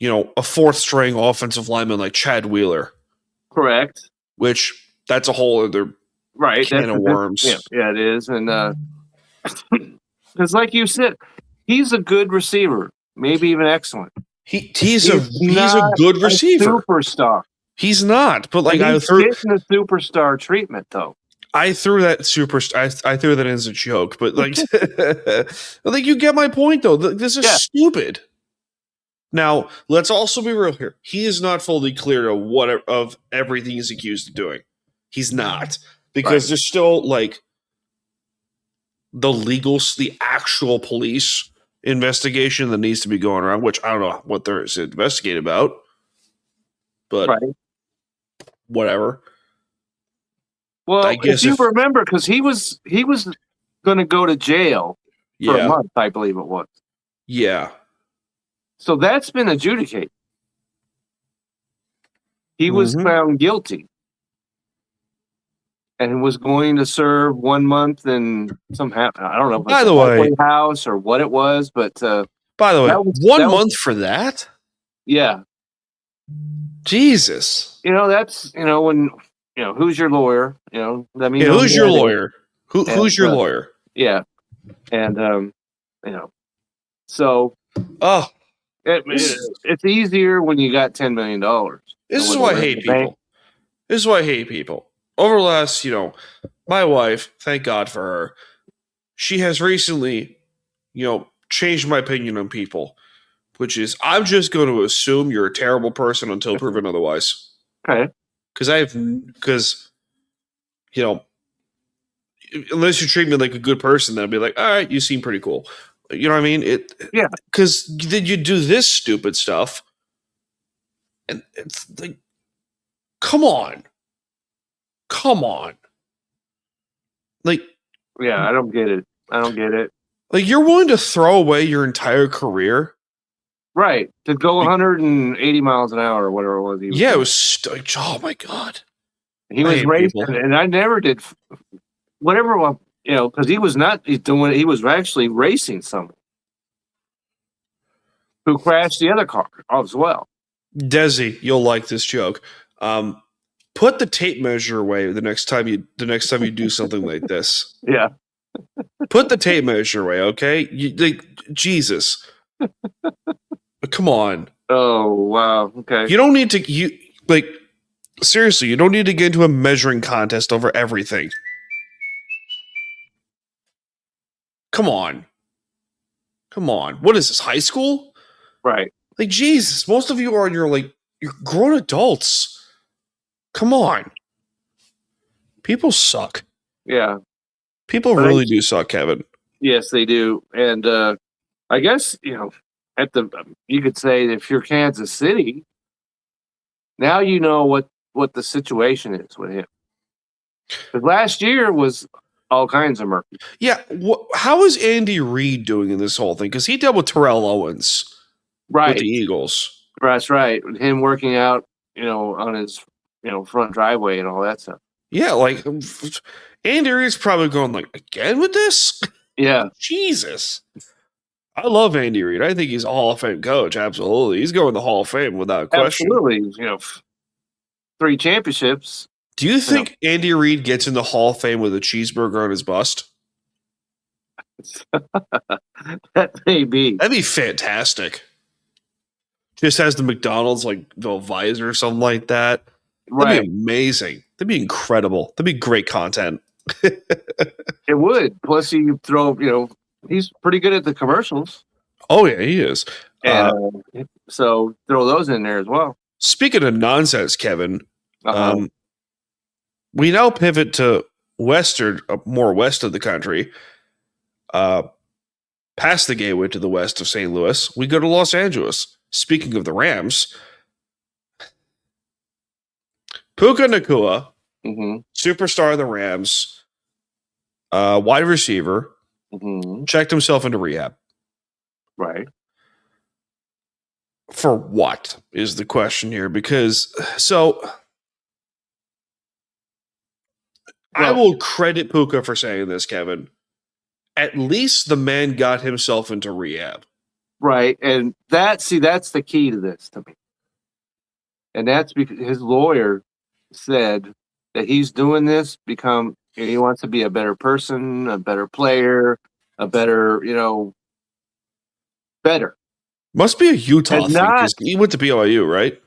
S1: a fourth string offensive lineman like Chad Wheeler.
S2: Correct.
S1: Which that's a whole other can of worms.
S2: Yeah, it is. And because like you said, he's a good receiver, maybe even excellent.
S1: He's a good receiver.
S2: Superstar.
S1: He's not, but
S2: he's getting the superstar treatment though.
S1: I threw that I threw that in as a joke, but you get my point though. This is stupid. Now, let's also be real here. He is not fully clear of everything he's accused of doing. He's not. Because there's still the actual police investigation that needs to be going around, which I don't know what there is to investigate about. But whatever.
S2: Well, if you remember, because he was going to go to jail for a month, I believe it was.
S1: Yeah.
S2: So that's been adjudicated. He was found guilty and was going to serve 1 month in I don't know if
S1: by the way,
S2: house or what it was, but
S1: by the way, 1 month for that?
S2: Yeah.
S1: Jesus.
S2: That's when who's your lawyer? Let me know
S1: who's your lawyer? Who's your lawyer?
S2: Yeah. And so it's easier when you got $10 million.
S1: This is why I hate people. This is why I hate people. Over the last, my wife, thank God for her, she has recently, changed my opinion on people, which is I'm just going to assume you're a terrible person until proven otherwise.
S2: Okay.
S1: Because unless you treat me like a good person, then I'll be like, all right, you seem pretty cool. You know what I mean? Because then you do this stupid stuff, and it's like, come on. Like,
S2: yeah, I don't get it.
S1: Like, you're willing to throw away your entire career,
S2: right? To go 180 miles an hour or whatever it was.
S1: It was. Oh my God,
S2: he was racing, and I never did. Whatever, because he was not. He's doing. He was actually racing someone who crashed the other car as well.
S1: Desi, you'll like this joke. Put the tape measure away the next time you do something like this.
S2: Yeah.
S1: Put the tape measure away, okay? Jesus. Come on.
S2: Oh, wow. Okay.
S1: You don't need to Like, seriously, you don't need to get into a measuring contest over everything. Come on. What is this, high school?
S2: Right.
S1: Like, Jesus, most of you are you're grown adults. Come on. People suck.
S2: Yeah.
S1: People
S2: But
S1: really do suck, Kevin.
S2: Yes, they do. And I guess, you could say if you're Kansas City, now you know what the situation is with him. Because last year was all kinds of murky.
S1: Yeah, how is Andy Reid doing in this whole thing? Because he dealt with Terrell Owens
S2: Right.
S1: with the Eagles.
S2: That's right. Him working out, on his, front driveway and all that stuff.
S1: Yeah, like Andy Reid's probably going like, again with this?
S2: Yeah.
S1: Jesus. I love Andy Reid. I think he's a Hall of Fame coach. Absolutely. He's going to the Hall of Fame without question.
S2: Absolutely. 3 championships.
S1: Do you think Andy Reid gets in the Hall of Fame with a cheeseburger on his bust?
S2: That may be.
S1: That'd be fantastic. Just has the McDonald's, like, the visor or something like that.
S2: Right.
S1: That'd be amazing. That'd be incredible. That'd be great content.
S2: It would. Plus, you throw, he's pretty good at the commercials.
S1: Oh, yeah, he is.
S2: And so throw those in there as well.
S1: Speaking of nonsense, Kevin, we now pivot to more west of the country, past the gateway to the west of St. Louis. We go to Los Angeles. Speaking of the Rams, Puka Nacua, superstar of the Rams, wide receiver, checked himself into rehab.
S2: Right.
S1: For what is the question here? Because, I will credit Puka for saying this, Kevin. At least the man got himself into rehab. Right.
S2: And that's the key to this to me. And that's because his lawyer said that he's doing this he wants to be a better person, a better player, a better, better.
S1: Must be a Utah thing, because he went to BYU, right?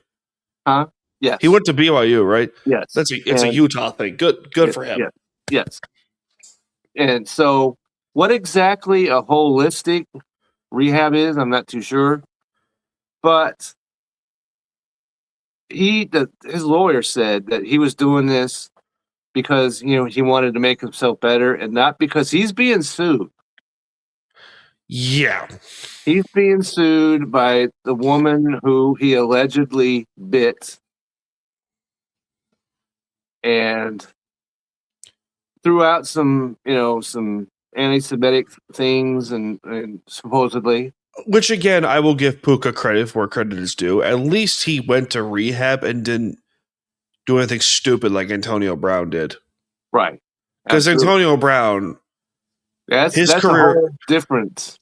S2: Huh? Yes.
S1: He went to BYU, right?
S2: Yes.
S1: It's a Utah thing. Good for him.
S2: Yes. And so what exactly a holistic rehab is, I'm not too sure. But his lawyer said that he was doing this because, he wanted to make himself better and not because he's being sued.
S1: Yeah.
S2: He's being sued by the woman who he allegedly bit and threw out some anti-Semitic things and supposedly.
S1: Which, again, I will give Puka credit for where credit is due. At least he went to rehab and didn't do anything stupid like Antonio Brown did.
S2: Right.
S1: Because Antonio Brown,
S2: that's
S1: career
S2: a whole different.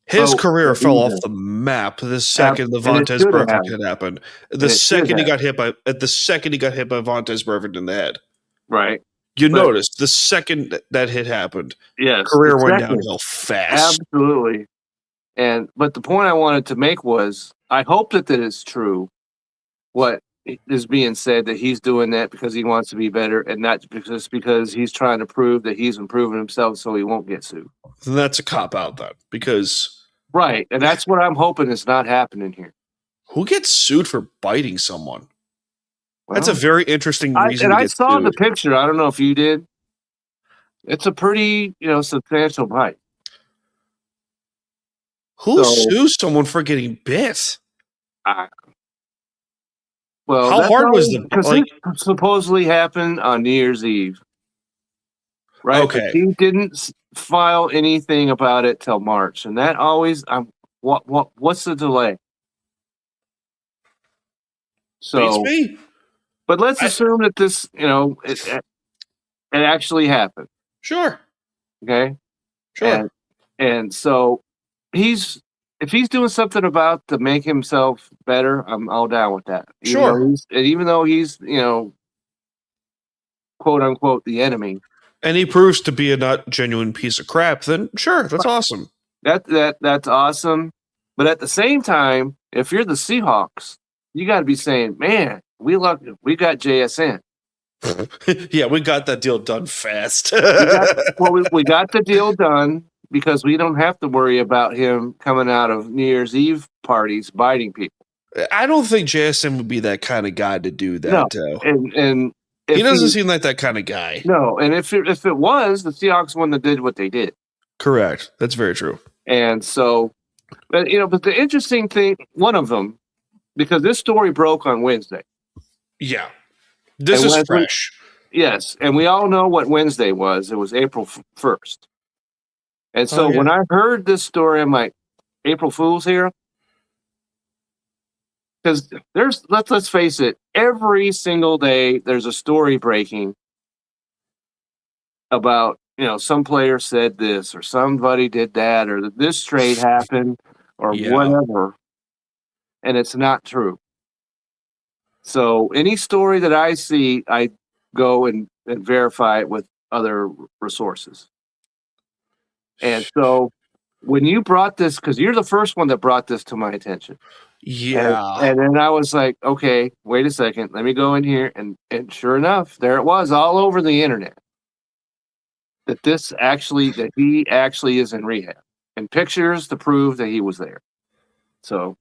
S1: His career fell off the map the second the Vontaze Burfict had happened. The second he got hit by Vontaze Burfict in the head.
S2: Right.
S1: You noticed the second that hit happened.
S2: Yes.
S1: Career went downhill fast.
S2: Absolutely. But the point I wanted to make was I hope that is true. What is being said, that he's doing that because he wants to be better and not because he's trying to prove that he's improving himself so he won't get sued.
S1: Then that's a cop out then, because
S2: right, and that's what I'm hoping is not happening here.
S1: Who gets sued for biting someone? Well, that's a very interesting reason.
S2: I saw the picture. I don't know if you did. It's a pretty, substantial bite.
S1: Who sues someone for getting bit?
S2: Well,
S1: how hard was the?
S2: Because this supposedly happened on New Year's Eve, right?
S1: Okay.
S2: But he didn't file anything about it till March, and that always. What's the delay? So,
S1: beats me.
S2: But let's assume that this, it actually happened.
S1: Sure.
S2: Okay.
S1: Sure.
S2: And so if he's doing something about to make himself better, I'm all down with that. Even though he's, quote unquote, the enemy.
S1: And he proves to be a not genuine piece of crap, then sure, that's awesome.
S2: That's awesome. But at the same time, if you're the Seahawks, you got to be saying, man, we got JSN.
S1: Yeah, we got that deal done fast.
S2: We got the deal done because we don't have to worry about him coming out of New Year's Eve parties biting people.
S1: I don't think JSN would be that kind of guy to do that.
S2: No,
S1: though.
S2: and
S1: He doesn't seem like that kind of guy.
S2: No, and if it was, the Seahawks one that did what they did.
S1: Correct. That's very true.
S2: And so, but the interesting thing, one of them, because this story broke on Wednesday.
S1: Yeah. This is fresh.
S2: Yes, and we all know what Wednesday was. It was April 1st. And so when I heard this story, I'm like, April Fool's here? Because let's face it, every single day there's a story breaking about, some player said this or somebody did that or this trade happened or whatever. And it's not true. So any story that I see, I go and verify it with other resources. And so when you brought this, because you're the first one that brought this to my attention.
S1: Yeah.
S2: And then I was like, okay, wait a second. Let me go in here. And sure enough, there it was all over the internet. That he actually is in rehab. And pictures to prove that he was there. So.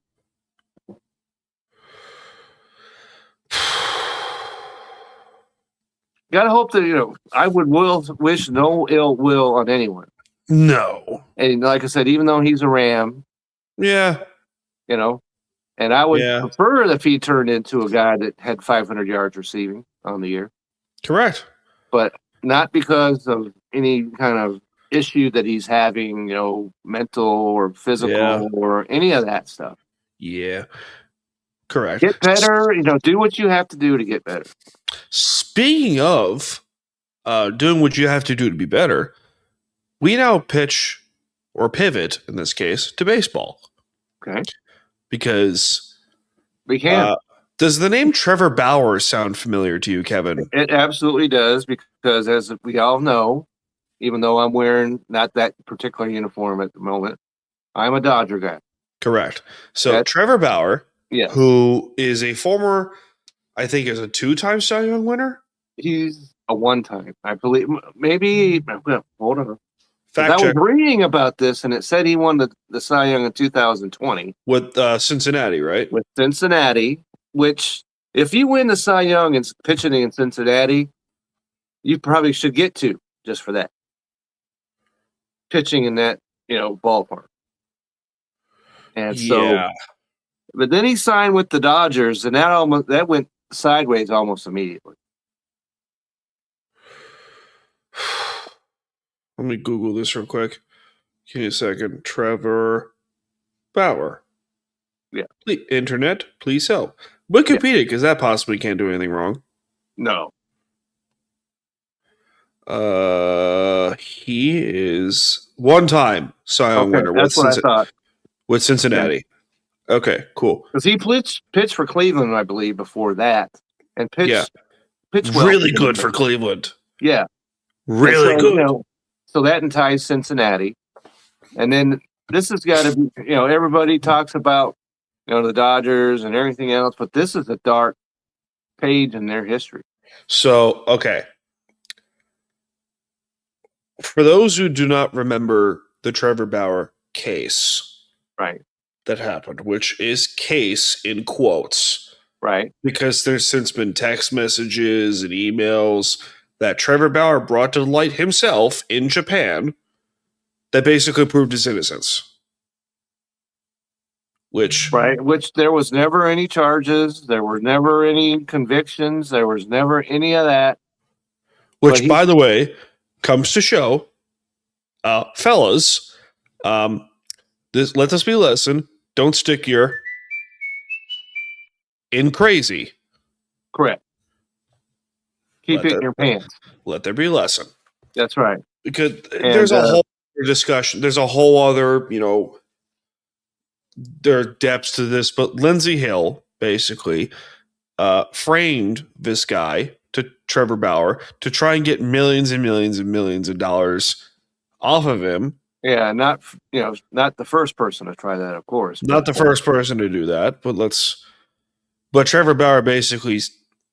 S2: Gotta hope that, I would wish no ill will on anyone.
S1: No.
S2: And like I said, even though he's a Ram.
S1: Yeah.
S2: And I would prefer if he turned into a guy that had 500 yards receiving on the year.
S1: Correct.
S2: But not because of any kind of issue that he's having, mental or physical or any of that stuff.
S1: Yeah. Correct.
S2: Get better, do what you have to do to get better.
S1: Speaking of doing what you have to do to be better, we now pitch or pivot, in this case, to baseball.
S2: Okay.
S1: Because
S2: we can.
S1: Does the name Trevor Bauer sound familiar to you, Kevin?
S2: It absolutely does, because as we all know, even though I'm wearing not that particular uniform at the moment, I'm a Dodger guy.
S1: Correct. So Trevor Bauer, who is a former, I think is a 2-time Cy Young winner?
S2: He's a 1-time, I believe. Maybe, hold on.
S1: Fact check.
S2: I was reading about this, and it said he won the Cy Young in 2020.
S1: With Cincinnati, right?
S2: With Cincinnati, which, if you win the Cy Young and pitching in Cincinnati, you probably should get 2 just for that. Pitching in that, ballpark. And so, but then he signed with the Dodgers, and that went sideways almost immediately.
S1: Let me Google this real quick. Give me a second. Trevor Bauer.
S2: Yeah.
S1: Internet, please help. Wikipedia, because that possibly can't do anything wrong.
S2: No.
S1: He is 1-time Cy Young winner.
S2: That's what I thought.
S1: With Cincinnati. Yeah. Okay, cool.
S2: Because he pitched for Cleveland, I believe, before that. And pitched well.
S1: Really good for Cleveland.
S2: Yeah.
S1: Really good.
S2: So that ties Cincinnati. And then this has got to be, everybody talks about, the Dodgers and everything else, but this is a dark page in their history.
S1: So, okay. For those who do not remember the Trevor Bauer case.
S2: Right.
S1: That happened, which is case in quotes.
S2: Right.
S1: Because there's since been text messages and emails that Trevor Bauer brought to light himself in Japan that basically proved his innocence. Which
S2: there was never any charges, there were never any convictions, there was never any of that.
S1: Which, by the way, comes to show, fellas, let this be a lesson. Don't stick your in crazy.
S2: Correct. Keep it in your pants.
S1: Let there be a lesson.
S2: That's right.
S1: Because there's a whole discussion. There's a whole other, there are depths to this. But Lindsey Hill basically framed this guy, to Trevor Bauer, to try and get millions and millions and millions of dollars off of him.
S2: Yeah, not the first person to try that, of course.
S1: Not the first person to do that, but let's But Trevor Bauer basically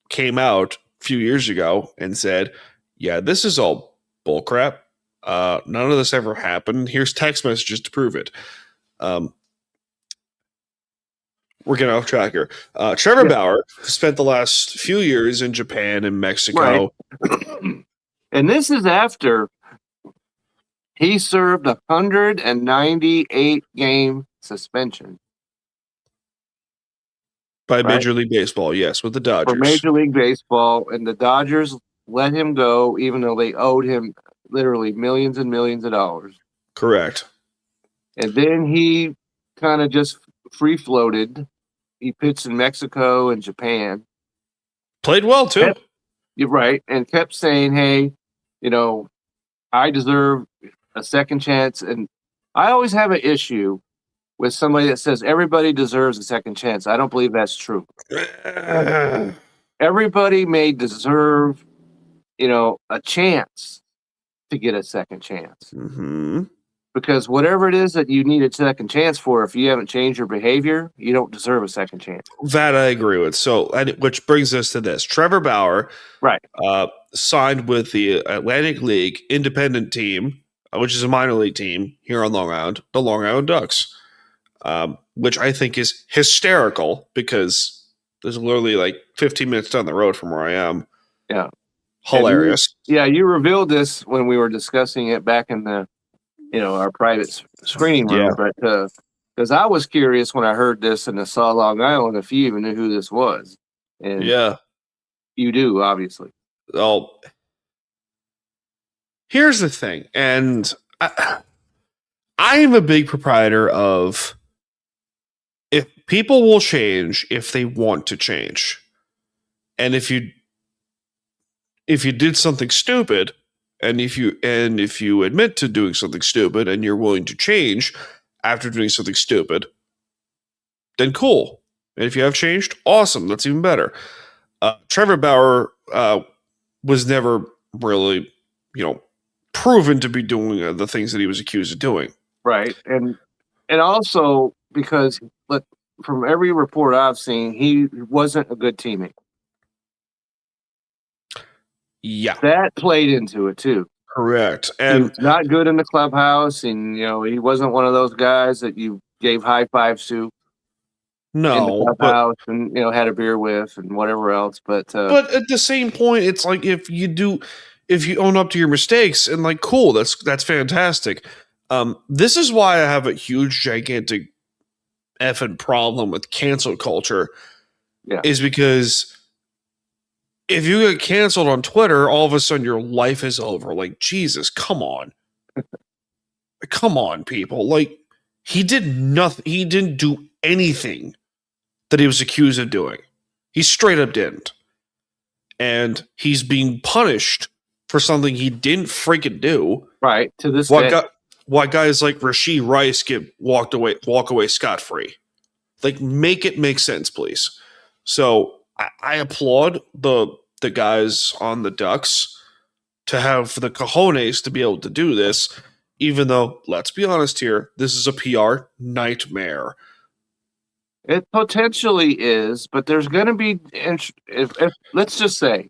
S1: came out a few years ago and said, yeah, this is all bullcrap. None of this ever happened. Here's text messages to prove it. We're getting off track here. Trevor Bauer spent the last few years in Japan and Mexico.
S2: Right. And this is after he served a 198-game suspension.
S1: By Major League Baseball, yes, with the Dodgers.
S2: For Major League Baseball, and the Dodgers let him go even though they owed him literally millions and millions of dollars.
S1: Correct.
S2: And then he kind of just free-floated. He pitched in Mexico and Japan.
S1: Played well, too.
S2: You're right. And kept saying, hey, I deserve a second chance. And I always have an issue with somebody that says everybody deserves a second chance. I don't believe that's true. Everybody may deserve, a chance to get a second chance.
S1: Mm-hmm.
S2: Because whatever it is that you need a second chance for, if you haven't changed your behavior, you don't deserve a second chance.
S1: That I agree with. So, which brings us to this. Trevor Bauer signed with the Atlantic League independent team, which is a minor league team here on Long Island, the Long Island Ducks, which I think is hysterical because there's literally like 15 minutes down the road from where I am.
S2: Yeah.
S1: Hilarious.
S2: You revealed this when we were discussing it back in the our private screening room, but because I was curious when I heard this and I saw Long Island, if you even knew who this was. And you do, obviously.
S1: Oh, here's the thing, and I am a big proprietor of if people will change if they want to change, and if you did something stupid. And if you admit to doing something stupid and you're willing to change after doing something stupid, then cool. And if you have changed, awesome. That's even better. Trevor Bauer was never really, proven to be doing the things that he was accused of doing.
S2: Right. And also because from every report I've seen, he wasn't a good teammate.
S1: Yeah.
S2: That played into it too.
S1: Correct. And
S2: he was not good in the clubhouse, and he wasn't one of those guys that you gave high fives to.
S1: No,
S2: in the clubhouse and had a beer with and whatever else. But
S1: at the same point, it's like if you own up to your mistakes and cool, that's fantastic. This is why I have a huge, gigantic effing problem with cancel culture.
S2: Yeah.
S1: Is because if you get canceled on Twitter, all of a sudden your life is over. Like, Jesus, come on. Come on, people. He did nothing. He didn't do anything that he was accused of doing. He straight up didn't. And he's being punished for something he didn't freaking do.
S2: Right. To this day.
S1: Why guys like Rashee Rice walk away scot-free. Make it make sense, please. So I applaud the guys on the Ducks to have the cojones to be able to do this, even though, let's be honest here, this is a PR nightmare.
S2: It potentially is, but there's going to be, if let's just say.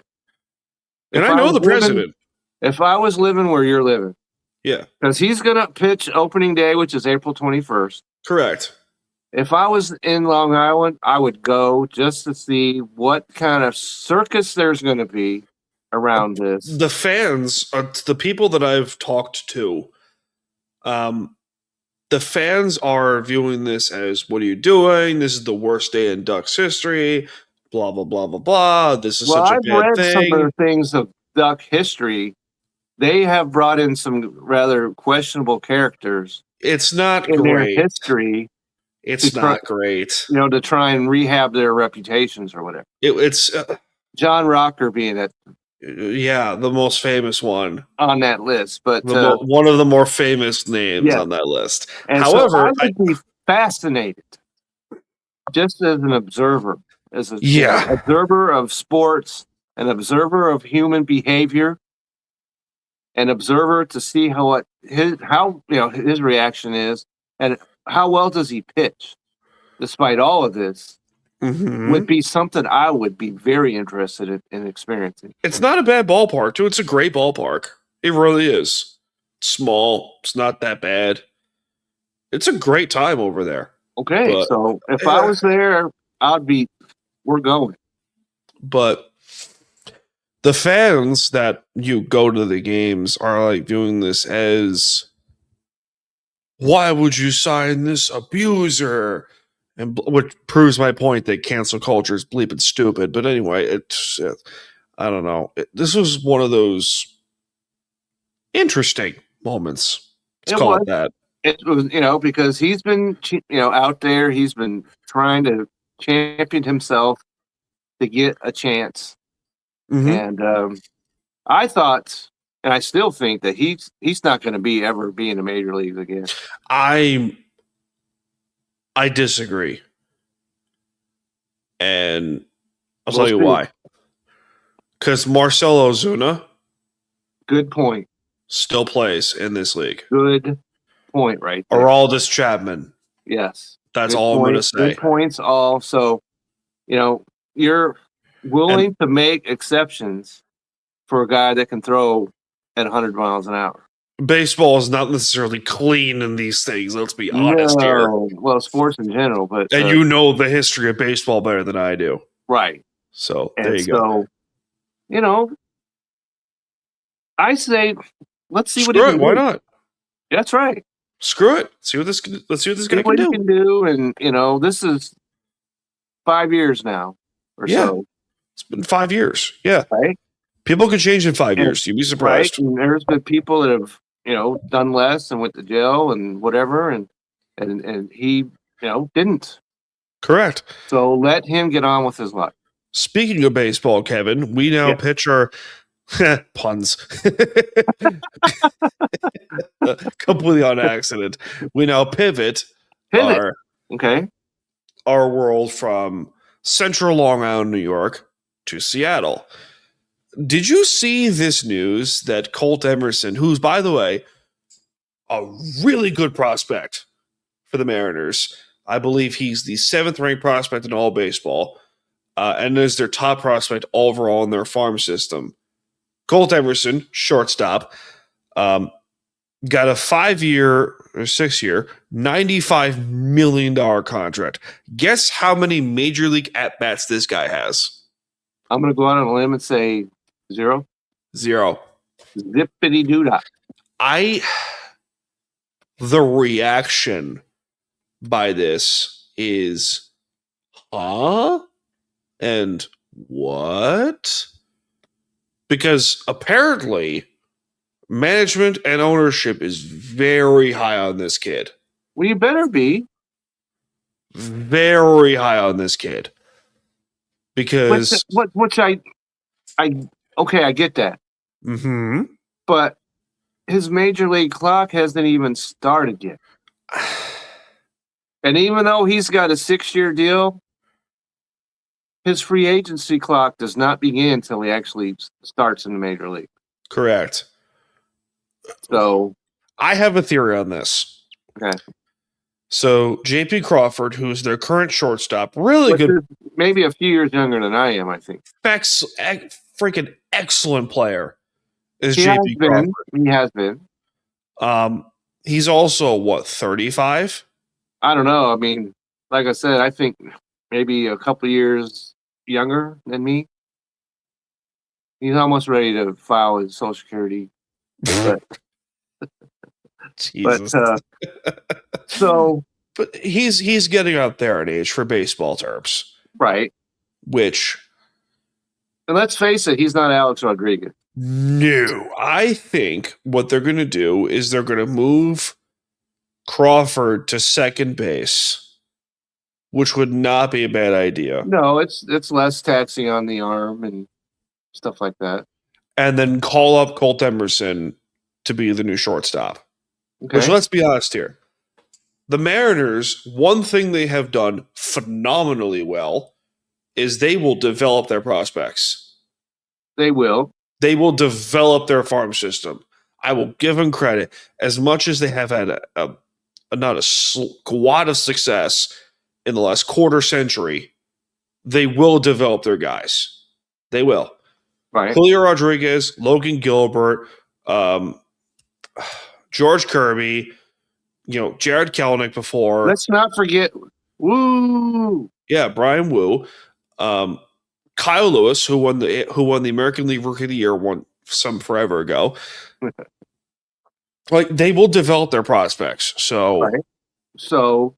S1: And I know the president.
S2: If I was living where you're living.
S1: Yeah.
S2: Because he's going to pitch opening day, which is April 21st.
S1: Correct.
S2: If I was in Long Island, I would go just to see what kind of circus there's going to be around this.
S1: The fans, the people that I've talked to, the fans are viewing this as, what are you doing? This is the worst day in Ducks history, blah, blah, blah, blah, blah. This is such a bad thing.
S2: I've read some of the things of Duck history. They have brought in some rather questionable characters.
S1: It's not
S2: in
S1: great.
S2: Their history.
S1: It's not great.
S2: To try and rehab their reputations or whatever.
S1: It's
S2: John Rocker being it.
S1: Yeah, the most famous one
S2: on that list, but
S1: one of the more famous names on that list.
S2: And however, so I would be fascinated, just as an observer, observer of sports, an observer of human behavior, an observer to see how his reaction is, and how well does he pitch, despite all of this.
S1: Mhm.
S2: would be something I would be very interested in experiencing.
S1: It's not a bad ballpark, too. It's a great ballpark. It really is. It's small. It's not that bad. It's a great time over there.
S2: Okay,
S1: But-
S2: so if I was there, we're going.
S1: But the fans that you go to the games are like viewing this as, why would you sign this abuser? And which proves my point that cancel culture is bleeping stupid. But anyway, I don't know. This was one of those interesting moments. Let's call it that.
S2: It was, because he's been, out there. He's been trying to champion himself to get a chance.
S1: Mhm.
S2: And I thought, and I still think that he's not going to ever be in the major leagues again.
S1: I disagree. And I'll
S2: We'll
S1: tell you
S2: see.
S1: why. Because Marcelo Ozuna
S2: Good point.
S1: still plays in this league.
S2: Good point right there.
S1: Aroldis Chapman.
S2: Yes.
S1: That's
S2: Good
S1: all I'm going to
S2: point.
S1: say.
S2: Good points all. So, you're willing to make exceptions for a guy that can throw at 100 miles an hour.
S1: Baseball is not necessarily clean in these things. Let's be honest here.
S2: No. Well, sports in general, but
S1: And you know the history of baseball better than I do.
S2: right.
S1: So
S2: And
S1: there you go.
S2: So, I say let's see what he
S1: Screw
S2: can
S1: it. Why
S2: do.
S1: not?
S2: That's right.
S1: Screw it. Let's see what this
S2: See
S1: guy can
S2: what he
S1: do.
S2: can do, and this is 5 years now or
S1: Yeah.
S2: so,
S1: It's been 5 years. Yeah.
S2: right?
S1: People can change in 5
S2: And-
S1: years. You'd be
S2: Right.
S1: surprised.
S2: And there's been people that have done less and went to jail and whatever, and he didn't.
S1: Correct.
S2: So let him get on with his life.
S1: Speaking of baseball, Kevin, we now
S2: Yeah.
S1: pitch our puns. Completely on accident. We now pivot
S2: Pivot. Okay.
S1: our world from central Long Island, New York to Seattle. Did you see this news that Colt Emerson, who's, by the way, a really good prospect for the Mariners, I believe he's the 7th ranked prospect in all baseball, and is their top prospect overall in their farm system. Colt Emerson, shortstop, got a 5-year or 6-year, $95 million contract. Guess how many major league at-bats this guy has?
S2: I'm going to go out on a limb and say 0.
S1: 0.
S2: Zippity doo dah.
S1: The reaction by this is, huh? And what? Because apparently management and ownership is very high on this kid.
S2: Well, you better be.
S1: Very high on this kid. Because
S2: Which I okay, I get that.
S1: Mhm.
S2: But his major league clock hasn't even started yet. And even though he's got a 6-year deal, his free agency clock does not begin until he actually starts in the major league.
S1: Correct.
S2: So,
S1: I have a theory on this.
S2: okay.
S1: So JP Crawford, who's their current shortstop, really
S2: Which
S1: good,
S2: is maybe a few years younger than I am, I think.
S1: freaking excellent player, is
S2: He has
S1: JP Crawford.
S2: been. He has been.
S1: He's also what, 35?
S2: I don't know. I mean, like I said, I think maybe a couple years younger than me. He's almost ready to file his Social Security. But,
S1: Jesus.
S2: so,
S1: But he's getting out there in age for baseball terms,
S2: right.
S1: which
S2: And let's face it, he's not Alex Rodriguez.
S1: no, I think what they're going to do is they're going to move Crawford to second base, which would not be a bad idea.
S2: No, it's less taxing on the arm and stuff like that.
S1: And then call up Colt Emerson to be the new shortstop.
S2: Okay.
S1: Which, let's be honest here, the Mariners, one thing they have done phenomenally well is they will develop their prospects.
S2: They will.
S1: They will develop their farm system. I will give them credit. As much as they have had not a squad of success in the last quarter century, they will develop their guys. They will.
S2: Right.
S1: Julio Rodriguez, Logan Gilbert, George Kirby, Jared Kelenic before.
S2: Let's not forget. Woo!
S1: Yeah, Brian Wu, Kyle Lewis, who won the American League Rookie of the Year some forever ago. Like, they will develop their prospects. So,
S2: Right. So,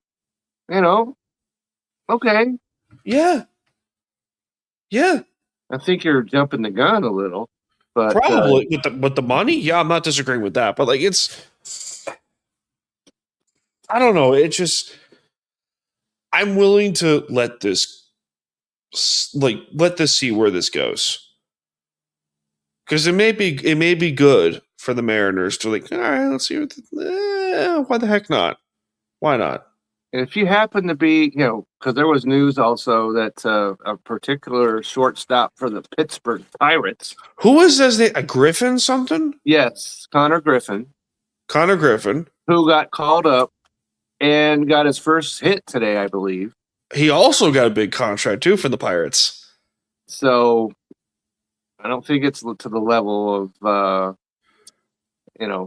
S2: okay.
S1: Yeah.
S2: I think you're jumping the gun a little, but
S1: Probably with the money. Yeah, I'm not disagreeing with that, but like I don't know. It just I'm willing to let this see where this goes, because it may be good for the Mariners to all right, let's see why the heck not? Why not?
S2: and if you happen to be, because there was news also that a particular shortstop for the Pittsburgh Pirates.
S1: Who was his name? A Griffin something?
S2: Yes, Connor Griffin,
S1: who
S2: got called up and got his first hit today, I believe.
S1: He also got a big contract too for the Pirates.
S2: So I don't think it's to the level of,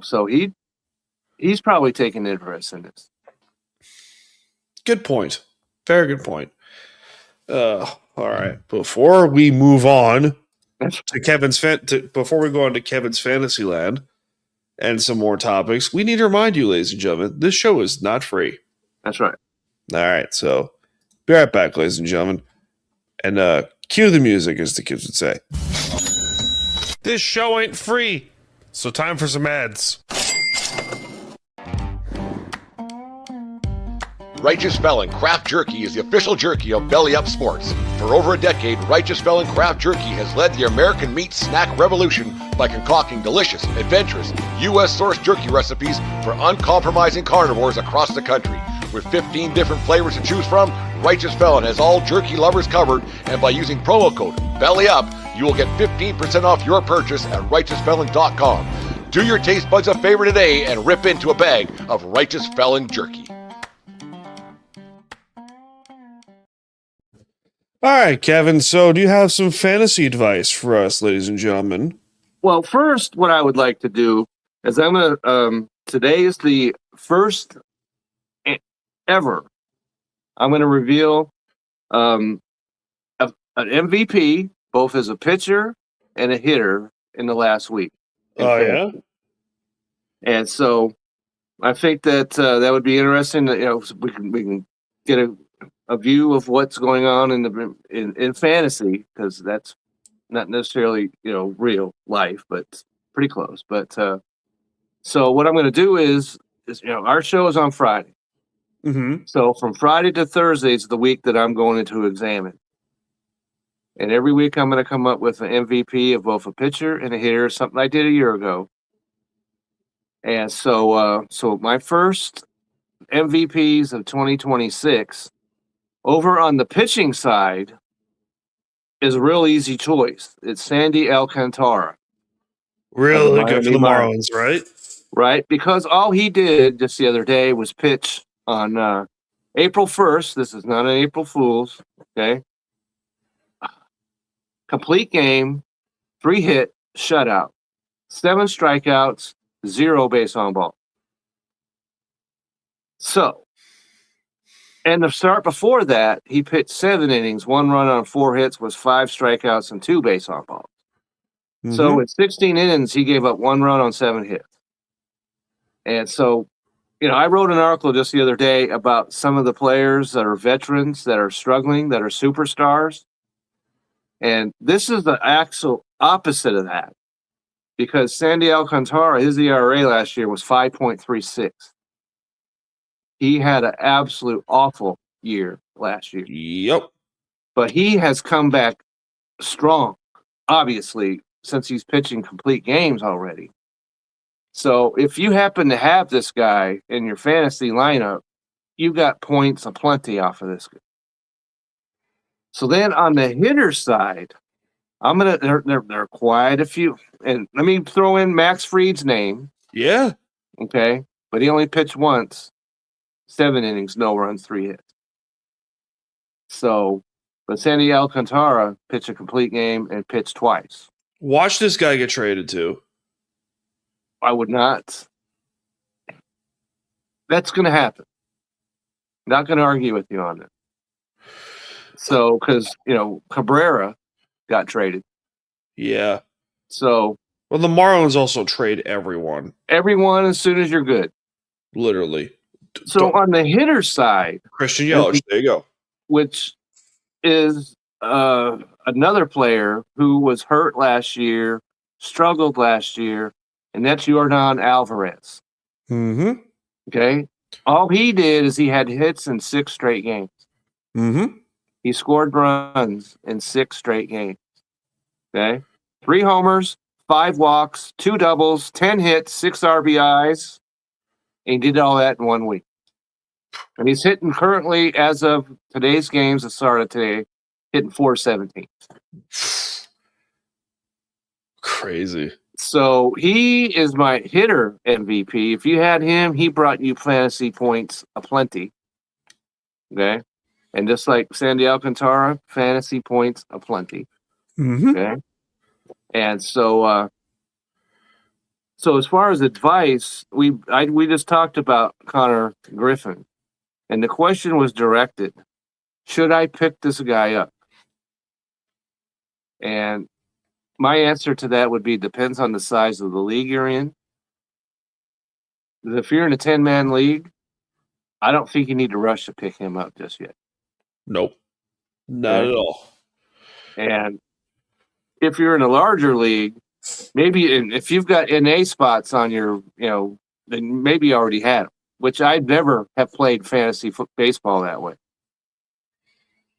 S2: so he's probably taking interest in this.
S1: Good point. Very good point. All right. Before we move on to before we go on to Kevin's fantasy land and some more topics, we need to remind you, ladies and gentlemen, this show is not free.
S2: That's right.
S1: All right. So be right back, ladies and gentlemen. And cue the music, as the kids would say. This show ain't free, so time for some ads.
S5: Righteous Felon Craft Jerky is the official jerky of Belly Up Sports. For over a decade, Righteous Felon Craft Jerky has led the American meat snack revolution by concocting delicious, adventurous, U.S.-sourced jerky recipes for uncompromising carnivores across the country. With 15 different flavors to choose from, Righteous Felon has all jerky lovers covered, and by using promo code BELLYUP, you will get 15% off your purchase at RighteousFelon.com. Do your taste buds a favor today and rip into a bag of Righteous Felon jerky.
S1: All right, Kevin. So do you have some fantasy advice for us, ladies and gentlemen?
S2: Well, first, what I would like to do is today is the first ever. I'm going to reveal an MVP, both as a pitcher and a hitter, in the last week.
S1: Oh, yeah?
S2: And so I think that that would be interesting. That, we can get a view of what's going on in fantasy, because that's not necessarily real life, but pretty close. But so what I'm going to do is our show is on Friday.
S1: Mm-hmm.
S2: So from Friday to Thursday is the week that I'm going to examine. And every week I'm going to come up with an MVP of both a pitcher and a hitter, something I did a year ago. And so my first MVPs of 2026 over on the pitching side is a real easy choice. It's Sandy Alcantara.
S1: Really good for the Marlins, right?
S2: Right, because all he did just the other day was pitch on April 1st. This is not an April Fool's, okay? Complete game, 3-hit, shutout, 7 strikeouts, 0 base on ball. So, and the start before that, he pitched 7 innings, 1 run on 4 hits, was 5 strikeouts and 2 base on balls. Mm-hmm. So in 16 innings, he gave up 1 run on 7 hits. And so, I wrote an article just the other day about some of the players that are veterans, that are struggling, that are superstars. And this is the actual opposite of that. Because Sandy Alcantara, his ERA last year was 5.36. He had an absolute awful year last year.
S1: Yep.
S2: But he has come back strong, obviously, since he's pitching complete games already. So if you happen to have this guy in your fantasy lineup, you got points aplenty off of this guy. So then on the hitter side, there are quite a few. And let me throw in Max Fried's name.
S1: Yeah.
S2: Okay. But he only pitched once. 7 innings, no runs, 3 hits. So But Sandy Alcantara pitched a complete game and pitched twice.
S1: Watch this guy get traded too.
S2: I would not. That's going to happen. Not going to argue with you on that. So, because, Cabrera got traded.
S1: Yeah.
S2: So,
S1: Well, the Marlins also trade everyone.
S2: everyone as soon as you're good.
S1: Literally.
S2: So, on the hitter side,
S1: Christian Yelich, there you go.
S2: which is another player who was hurt last year, struggled last year, and that's Yordan Alvarez.
S1: Mm-hmm.
S2: Okay? All he did is he had hits in 6 straight games.
S1: Mm-hmm.
S2: He scored runs in 6 straight games. Okay? 3 homers, 5 walks, 2 doubles, 10 hits, 6 RBIs. And he did all that in 1 week. And he's hitting currently, as of today's games that started today, hitting 417.
S1: Crazy.
S2: So he is my hitter MVP. If you had him, he brought you fantasy points aplenty. Okay? And just like Sandy Alcantara, fantasy points aplenty.
S1: Mm-hmm.
S2: Okay? And so as far as advice, we just talked about Connor Griffin. And the question was directed, should I pick this guy up? And my answer to that would be depends on the size of the league you're in. If you're in a 10-man league, I don't think you need to rush to pick him up just yet.
S1: Nope. Not at all.
S2: And if you're in a larger league, maybe if you've got NA spots on your, then maybe you already had them, which I'd never have played fantasy baseball that way.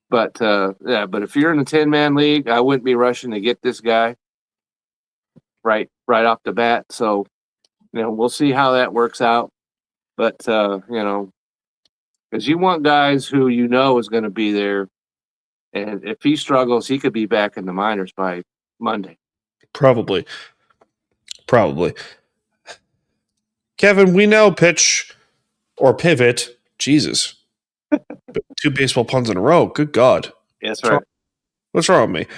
S2: But but if you're in a 10-man league, I wouldn't be rushing to get this guy right off the bat. So, we'll see how that works out. But because you want guys who is going to be there, and if he struggles, he could be back in the minors by Monday.
S1: Probably. Kevin, we now pitch or pivot. Jesus. 2 baseball puns in a row. Good God.
S2: That's right.
S1: What's wrong with me?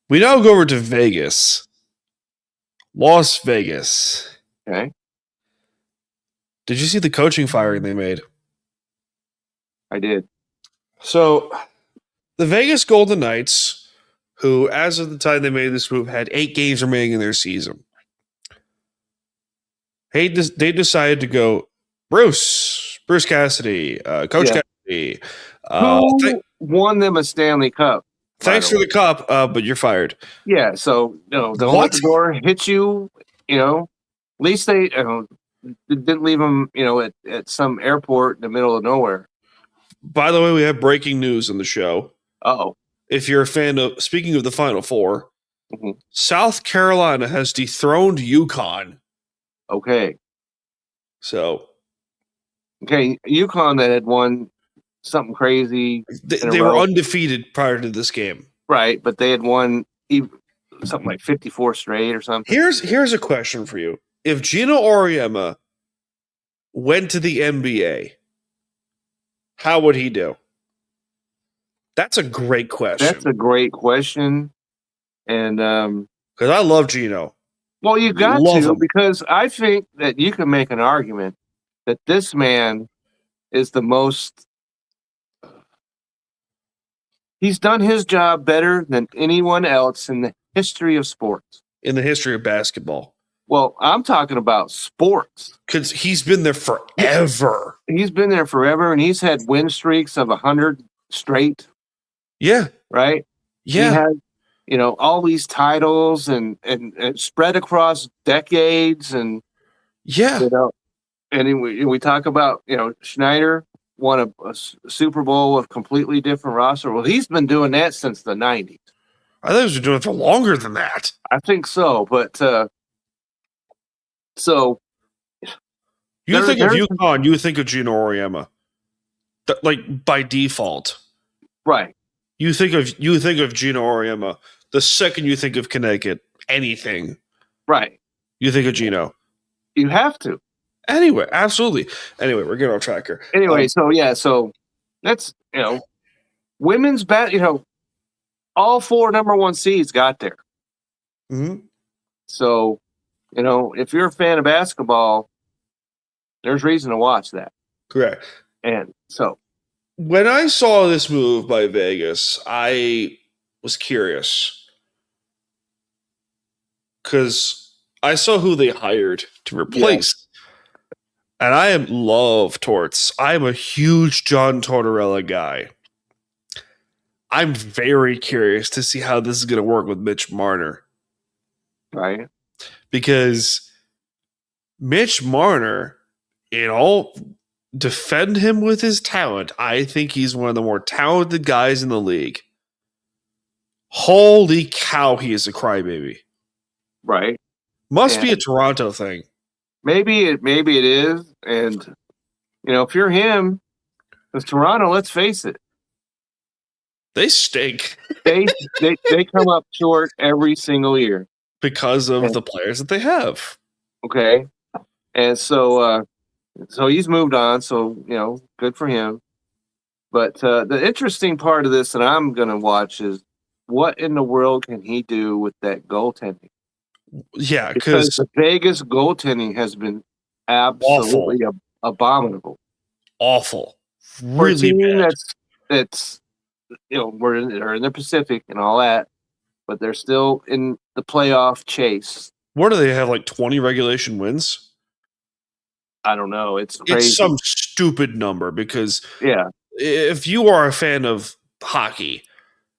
S1: We now go over to Vegas. Las Vegas.
S2: Okay.
S1: Did you see the coaching firing they made?
S2: I did.
S1: So, the Vegas Golden Knights, who, as of the time they made this move, had 8 games remaining in their season. They decided to go Bruce Cassidy, Coach Cassidy.
S2: Who won them a Stanley Cup?
S1: Thanks for the cup, but you're fired.
S2: Yeah, so don't let the door hit you. At least they didn't leave them, at some airport in the middle of nowhere.
S1: By the way, we have breaking news on the show.
S2: Uh-oh.
S1: If you're a fan of, speaking of the Final Four, South Carolina has dethroned UConn.
S2: Okay.
S1: So.
S2: Okay, UConn that had won something crazy.
S1: They were undefeated prior to this game.
S2: Right, but they had won something like 54 straight or something.
S1: Here's a question for you. If Gino Auriemma went to the NBA, how would he do? That's a great question.
S2: That's a great question. And
S1: because I love Gino.
S2: Well, you got
S1: love
S2: to
S1: him.
S2: because I think that you can make an argument that this man is the most. He's done his job better than anyone else in the history of sports.
S1: In the history of basketball.
S2: Well, I'm talking about sports.
S1: Because he's been there forever.
S2: He's been there forever, and he's had win streaks of 100 straight.
S1: Yeah.
S2: Right?
S1: Yeah.
S2: He had, all these titles and spread across decades. And,
S1: yeah.
S2: And we talk about, Schneider won a Super Bowl with completely different roster. Well, he's been doing that since the 90s.
S1: I thought he was doing it for longer than that.
S2: I think so, but so
S1: you think of UConn, you think of Gino Auriemma, like by default,
S2: right?
S1: You think of Gino Auriemma the second you think of Connecticut, anything,
S2: right?
S1: You think of Gino.
S2: You have to.
S1: Anyway, absolutely. Anyway, we're getting off track here.
S2: Anyway, so that's women's all 4 number 1 seeds got there.
S1: Mm-hmm.
S2: So, if you're a fan of basketball, there's reason to watch that.
S1: Correct.
S2: And so,
S1: when I saw this move by Vegas, I was curious because I saw who they hired to replace. Yeah. And I love Torts. I'm a huge John Tortorella guy. I'm very curious to see how this is going to work with Mitch Marner.
S2: Right.
S1: Because Mitch Marner, defend him with his talent. I think he's one of the more talented guys in the league. Holy cow, he is a crybaby.
S2: Right.
S1: Must be a Toronto thing.
S2: Maybe it is. And, if you're him, with Toronto, let's face it.
S1: They stink.
S2: they come up short every single year.
S1: Because of the players that they have.
S2: Okay. And so he's moved on. So, good for him. But the interesting part of this that I'm going to watch is what in the world can he do with that goaltending?
S1: Yeah,
S2: because the Vegas goaltending has been absolutely abominable.
S1: Awful.
S2: For
S1: Really
S2: a team
S1: bad.
S2: That's they're in the Pacific and all that, but they're still in the playoff chase.
S1: What do they have, like 20 regulation wins?
S2: I don't know. It's crazy.
S1: It's some stupid number because if you are a fan of hockey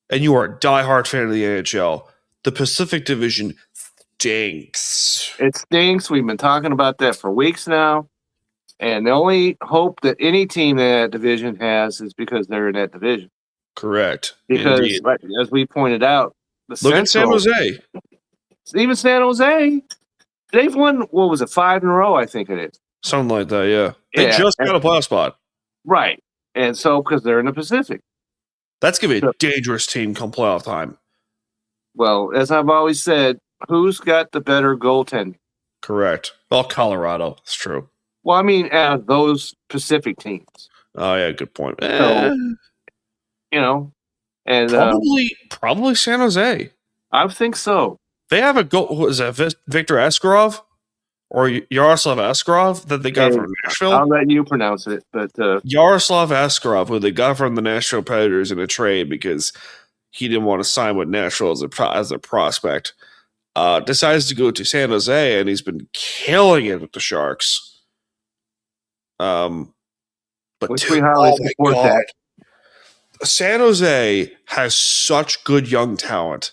S1: and you are a diehard fan of the NHL, the Pacific Division stinks.
S2: It stinks. We've been talking about that for weeks now. And the only hope that any team in that division has is because they're in that division.
S1: Correct.
S2: Because, as we pointed out,
S1: look at San Jose.
S2: Even San Jose, they've won, 5 in a row, I think it is.
S1: Something like that, yeah. They just got a playoff spot.
S2: Right. And so, because they're in the Pacific.
S1: That's going to be a dangerous team come playoff time.
S2: Well, as I've always said, who's got the better goaltending?
S1: Correct. Well, Colorado. It's true.
S2: Well, I mean, out of those Pacific teams.
S1: Oh, yeah, good point.
S2: So, and
S1: probably San Jose.
S2: I think so.
S1: They have a goal. What is that? Victor Askarov or Yaroslav Askarov that they got from Nashville?
S2: I'll let you pronounce it, but
S1: Yaroslav Askarov, who they got from the Nashville Predators in a trade because he didn't want to sign with Nashville as a prospect, decides to go to San Jose, and he's been killing it with the Sharks.
S2: Which we highly support that.
S1: San Jose has such good young talent.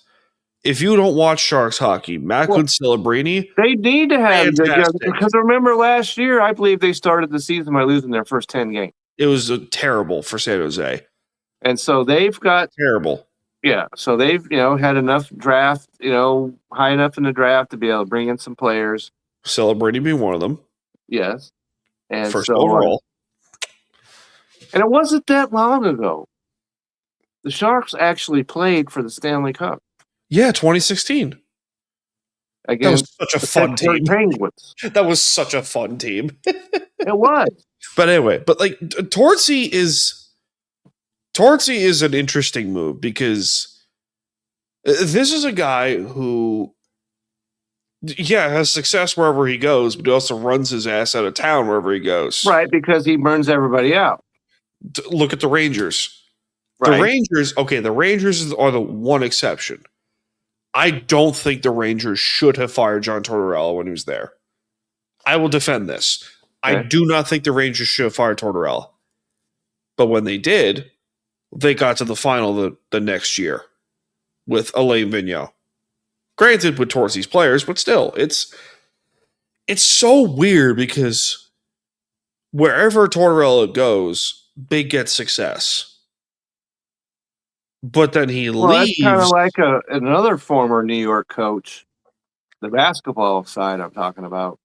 S1: If you don't watch Sharks hockey, Macklin Celebrini,
S2: they need to have because remember last year, I believe they started the season by losing their first 10 games.
S1: It was terrible for San Jose,
S2: and so they've got
S1: terrible.
S2: Yeah, so they've had enough draft, high enough in the draft to be able to bring in some players.
S1: Celebrini being one of them.
S2: Yes, and
S1: first overall.
S2: And it wasn't that long ago. The Sharks actually played for the Stanley Cup.
S1: Yeah, 2016.
S2: Against
S1: that was such a fun team.
S2: Penguins.
S1: That was such a fun team.
S2: It was.
S1: But anyway, Tortsy is an interesting move because this is a guy who, has success wherever he goes, but he also runs his ass out of town wherever he goes.
S2: Right, because he burns everybody out.
S1: Look at the Rangers.
S2: Right.
S1: The Rangers are the one exception. I don't think the Rangers should have fired John Tortorella when he was there. I will defend this. Okay. I do not think the Rangers should have fired Tortorella. But when they did, they got to the final the next year with Alain Vigneault. Granted, with Tortsy's players, but still, it's so weird because wherever Tortorella goes, they get success. But then he leaves.
S2: That's kind of like another former New York coach, the basketball side I'm talking about,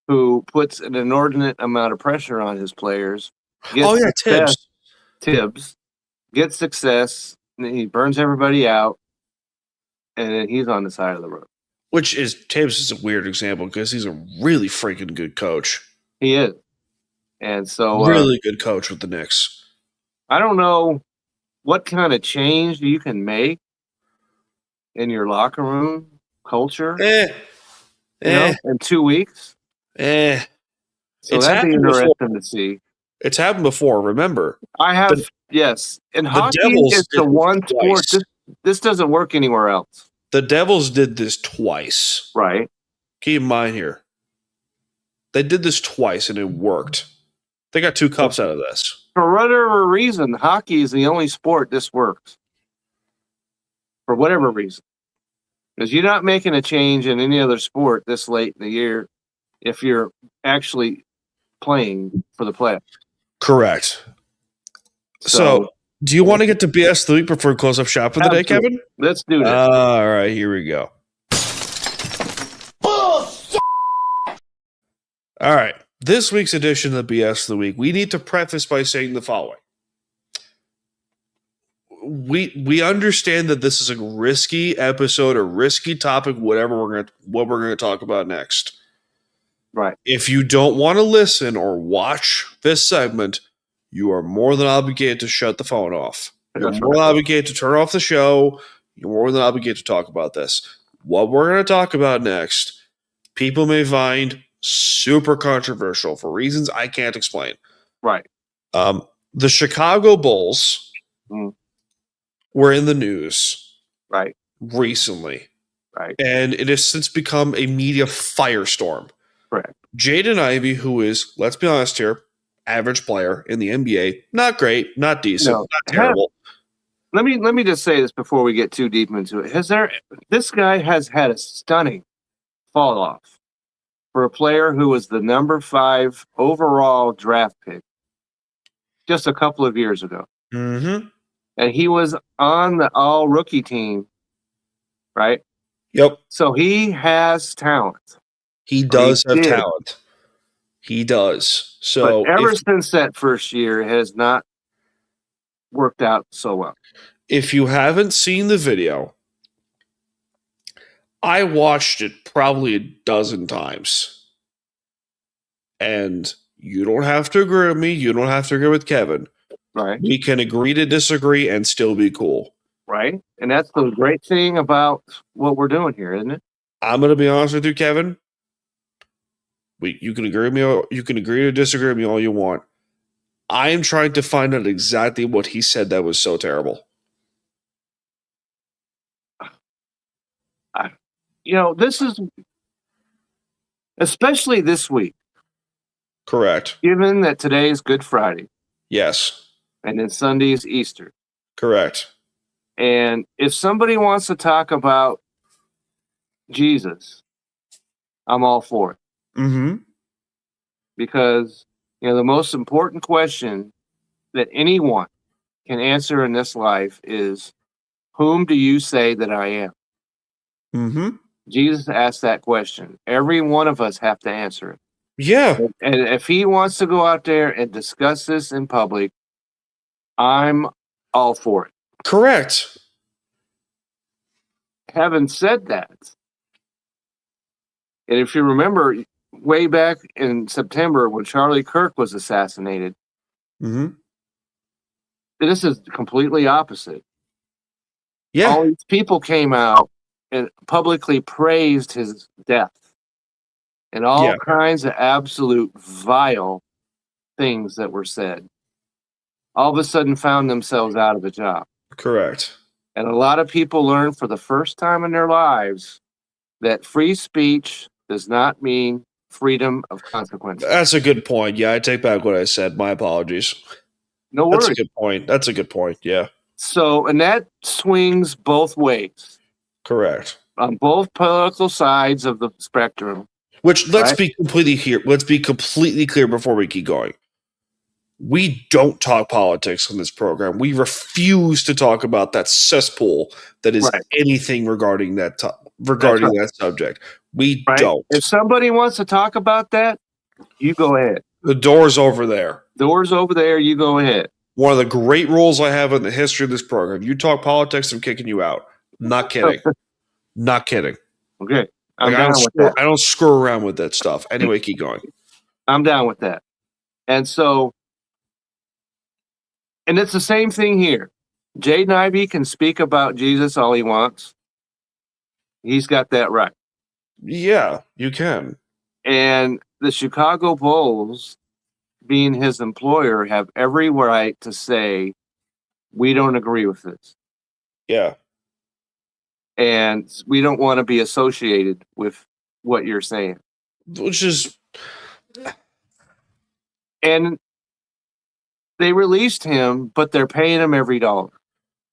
S2: who puts an inordinate amount of pressure on his players. Tibbs gets success, and he burns everybody out, and then he's on the side of the road.
S1: Tibbs is a weird example because he's a really freaking good coach.
S2: He is. And so
S1: really good coach with the Knicks.
S2: I don't know what kind of change you can make in your locker room culture, in 2 weeks.
S1: Eh.
S2: So
S1: It's
S2: that'd be
S1: happened before.
S2: interesting to see.
S1: It's happened before. Remember,
S2: I have, yes. And hockey
S1: Devils
S2: is
S1: did
S2: the one
S1: this
S2: sport.
S1: twice.
S2: This doesn't work anywhere else.
S1: The Devils did this twice.
S2: Right.
S1: Keep in mind here, they did this twice and it worked. They got 2 cups out of this.
S2: For whatever reason, hockey is the only sport this works. For whatever reason. Because you're not making a change in any other sport this late in the year if you're actually playing for the playoffs.
S1: Correct. So do you want to get to BS the week before we close up shop for the day, Kevin?
S2: Let's do this.
S1: All right, here we go. All right. This week's edition of BS of the Week, we need to preface by saying the following. We understand that this is a risky episode, a risky topic, what we're going to talk about next.
S2: Right.
S1: If you don't want to listen or watch this segment, you are more than obligated to shut the phone off. You're more than obligated to turn off the show. You're more than obligated to talk about this. What we're going to talk about next, people may find super controversial for reasons I can't explain.
S2: Right.
S1: The Chicago Bulls were in the news recently.
S2: Right.
S1: And it has since become a media firestorm.
S2: Correct.
S1: Jaden Ivey, who is, let's be honest here, average player in the NBA, not great, not decent, not terrible.
S2: Let me just say this before we get too deep into it. This guy has had a stunning fall off for a player who was the number 5 overall draft pick just a couple of years ago.
S1: Mm-hmm.
S2: And he was on the all rookie team, right?
S1: Yep.
S2: So he has talent.
S1: He does have talent. He does. So
S2: but ever since that first year, it has not worked out so well.
S1: If you haven't seen the video, I watched it probably a dozen times. And you don't have to agree with me. You don't have to agree with Kevin.
S2: Right.
S1: We can agree to disagree and still be cool.
S2: Right. And that's the great thing about what we're doing here, isn't it?
S1: I'm going to be honest with you, Kevin. You can agree with me. You can agree to disagree with me all you want. I am trying to find out exactly what he said that was so terrible.
S2: This is especially this week.
S1: Correct.
S2: Given that today is Good Friday.
S1: Yes.
S2: And then Sunday is Easter.
S1: Correct.
S2: And if somebody wants to talk about Jesus, I'm all for it.
S1: Mm-hmm.
S2: Because, the most important question that anyone can answer in this life is, whom do you say that I am?
S1: Mm-hmm.
S2: Jesus asked that question. Every one of us have to answer it.
S1: Yeah.
S2: And if he wants to go out there and discuss this in public, I'm all for it.
S1: Correct.
S2: Having said that, and if you remember way back in September when Charlie Kirk was assassinated, this is completely opposite.
S1: Yeah.
S2: All these people came out and publicly praised his death and all kinds of absolute vile things that were said. All of a sudden found themselves out of a job.
S1: Correct.
S2: And a lot of people learned for the first time in their lives that free speech does not mean freedom of consequence.
S1: That's a good point. Yeah, I take back what I said. My apologies.
S2: No worries.
S1: That's a good point. That's a good point. Yeah.
S2: So, and that swings both ways.
S1: Correct.
S2: On both political sides of the spectrum.
S1: Which let's be completely clear before we keep going. We don't talk politics on this program. We refuse to talk about that cesspool that is anything regarding that that subject. We don't.
S2: If somebody wants to talk about that, you go ahead.
S1: The door's over there.
S2: Door's over there. You go ahead.
S1: One of the great rules I have in the history of this program: you talk politics, I'm kicking you out. Not kidding. Not kidding.
S2: Okay.
S1: I don't screw around with that stuff. Anyway, keep going.
S2: I'm down with that. And so, and it's the same thing here. Jaden Ivey can speak about Jesus all he wants. He's got that right.
S1: Yeah, you can.
S2: And the Chicago Bulls, being his employer, have every right to say, we don't agree with this.
S1: Yeah.
S2: And we don't want to be associated with what you're saying.
S1: Which is,
S2: And they released him, but they're paying him every dollar.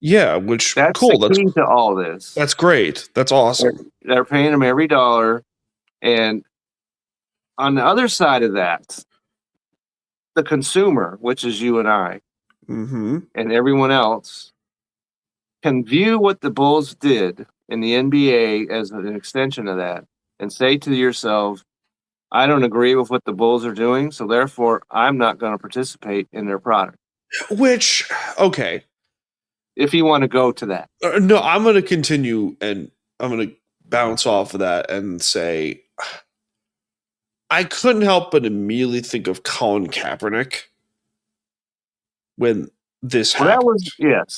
S1: yeah, which,
S2: That's
S1: cool.
S2: the key to all this.
S1: That's great. That's awesome.
S2: They're paying him every dollar. And on the other side of that, the consumer, which is you and I,
S1: Mm-hmm.
S2: and everyone else, can view what the Bulls did in the NBA as an extension of that and say to yourself, I don't agree with what the Bulls are doing, so therefore I'm not going to participate in their product.
S1: Which, okay.
S2: If you want to go to that.
S1: No, I'm going to continue and I'm going to bounce off of that and say I couldn't help but immediately think of Colin Kaepernick when this happened.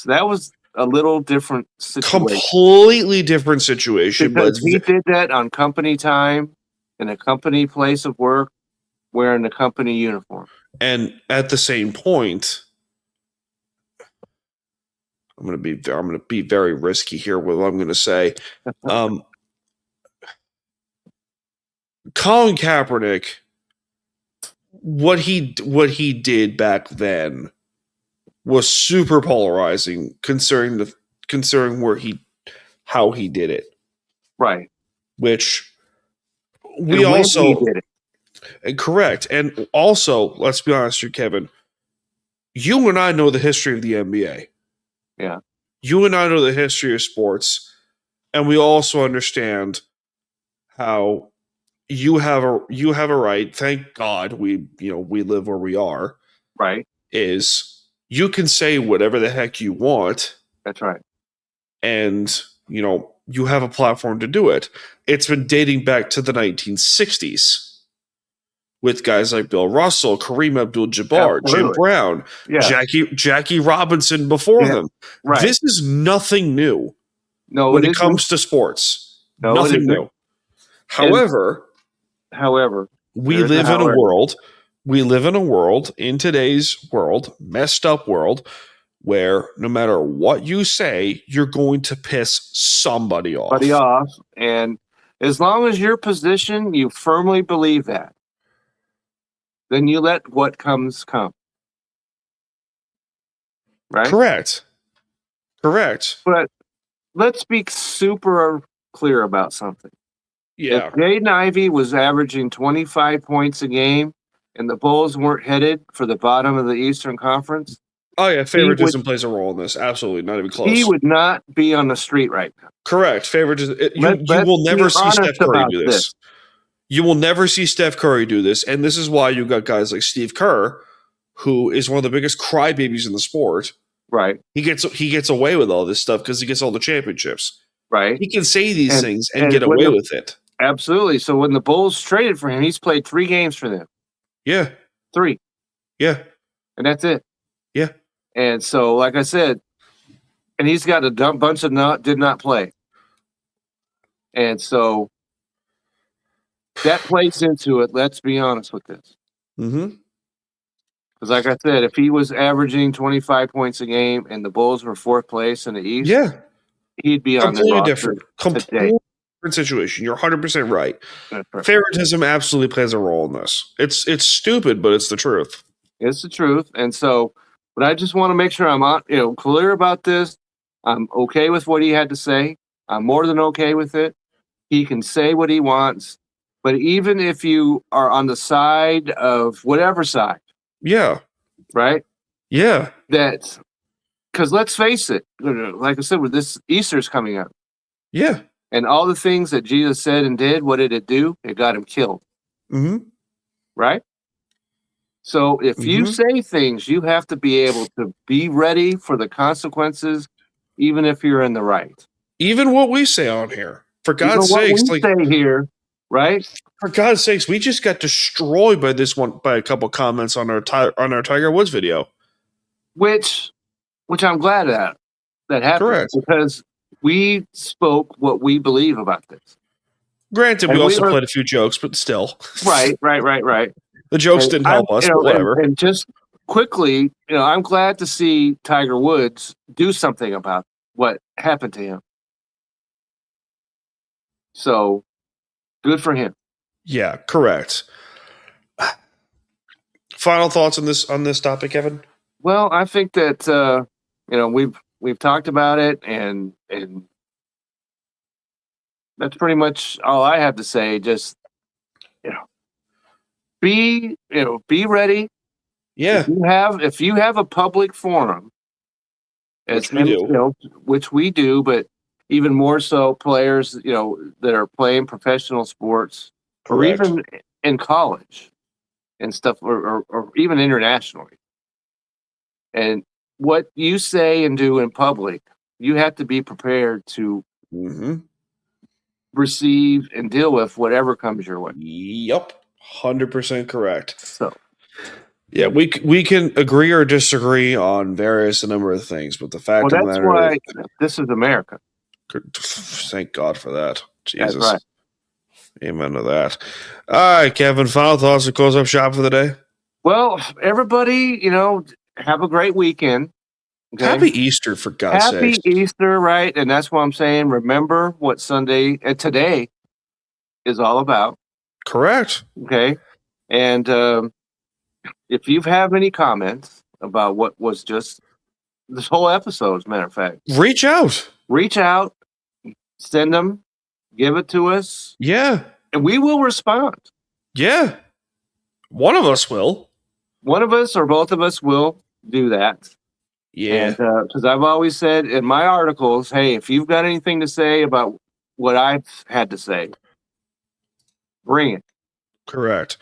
S2: That was a little different situation.
S1: Completely different situation.
S2: Because
S1: but
S2: he did that on company time, in a company place of work, wearing a company uniform.
S1: And at the same point, I'm going to be very risky here with what I'm going to say. Colin Kaepernick, what he did back then was super polarizing concerning how he did it.
S2: Right.
S1: Which
S2: he did it.
S1: Correct. And also, let's be honest here, Kevin, you and I know the history of the NBA.
S2: Yeah.
S1: You and I know the history of sports, and we also understand how you have a right. Thank God we live where we are.
S2: Right.
S1: Is you can say whatever the heck you want.
S2: That's right.
S1: And you have a platform to do it. It's been dating back to the 1960s with guys like Bill Russell, Kareem Abdul-Jabbar, Jim Brown, Jackie Robinson before them.
S2: Right.
S1: This is nothing new when it comes to sports. Nothing new. However, we live in a world in today's world, messed up world, where no matter what you say, you're going to piss somebody off.
S2: And as long as your position, you firmly believe that, then you let what comes come. Right?
S1: Correct.
S2: But let's be super clear about something.
S1: Yeah.
S2: If Jaden Ivey was averaging 25 points a game and the Bulls weren't headed for the bottom of the Eastern Conference.
S1: Oh, yeah. Favoritism plays a role in this. Absolutely. Not even close.
S2: He would not be on the street right now.
S1: Correct. Favoritism. You will never see Steph Curry do this. You will never see Steph Curry do this. And this is why you got guys like Steve Kerr, who is one of the biggest crybabies in the sport.
S2: Right.
S1: He gets away with all this stuff because he gets all the championships.
S2: Right.
S1: He can say these things and get away with it.
S2: Absolutely. So when the Bulls traded for him, he's played 3 games for them.
S1: Yeah.
S2: 3.
S1: Yeah.
S2: And that's it.
S1: Yeah.
S2: And so, like I said, and he's got a bunch of did not play. And so that plays into it. Let's be honest with this.
S1: Mm-hmm.
S2: Because like I said, if he was averaging 25 points a game and the Bulls were 4th place in the East, he'd be on the roster.
S1: Completely different situation. You're 100% right. Favoritism absolutely plays a role in this. It's stupid, but it's the truth.
S2: It's the truth. And so, but I just want to make sure I'm clear about this. I'm okay with what he had to say. I'm more than okay with it. He can say what he wants. But even if you are on the side of whatever side,
S1: yeah,
S2: right,
S1: yeah,
S2: that because let's face it, like I said, with this Easter's coming up,
S1: yeah,
S2: and all the things that Jesus said and did, what did it do? It got him killed.
S1: Mm-hmm.
S2: Right. So if you say things, you have to be able to be ready for the consequences, even if you're in the right.
S1: Even what we say on here, for God's sakes,
S2: say here, right?
S1: For God's sakes, we just got destroyed by a couple comments on our Tiger Woods video,
S2: which I'm glad at. that happened
S1: Correct.
S2: because we spoke what we believe about this.
S1: Granted,
S2: And
S1: we
S2: we
S1: also
S2: were-
S1: played a few jokes, but still.
S2: Right.
S1: The jokes
S2: And
S1: didn't help us, but whatever.
S2: And just quickly, I'm glad to see Tiger Woods do something about what happened to him. So good for him.
S1: Yeah, correct. Final thoughts on this topic, Kevin?
S2: Well, I think that we've talked about it, and that's pretty much all I have to say. Just be ready.
S1: Yeah,
S2: If you have a public forum,
S1: Which we do.
S2: Which we do, but even more so players, that are playing professional sports or
S1: correct.
S2: even in college and stuff, or even internationally. And what you say and do in public, you have to be prepared to
S1: Mm-hmm.
S2: receive and deal with whatever comes your way.
S1: Yep, 100% correct.
S2: So,
S1: Yeah, we can agree or disagree on various number of things, but the fact of the
S2: that's
S1: matter
S2: why
S1: is,
S2: this is America.
S1: thank God for that. Jesus,
S2: That's right.
S1: Amen to that. All right, Kevin. Final thoughts to close up shop for the day.
S2: Well, everybody, have a great weekend. Okay?
S1: Happy Easter, for God's
S2: Happy
S1: sake.
S2: Easter, right? And that's what I'm saying. Remember what Sunday and today is all about.
S1: Correct.
S2: Okay. And if you have any comments about what was just this whole episode, as a matter of fact,
S1: Reach out.
S2: Send them, give it to us,
S1: Yeah.
S2: and we will respond.
S1: Yeah. One of us will.
S2: One of us or both of us will do that.
S1: Yeah.
S2: Because I've always said in my articles, hey, if you've got anything to say about what I've had to say, bring it.
S1: Correct.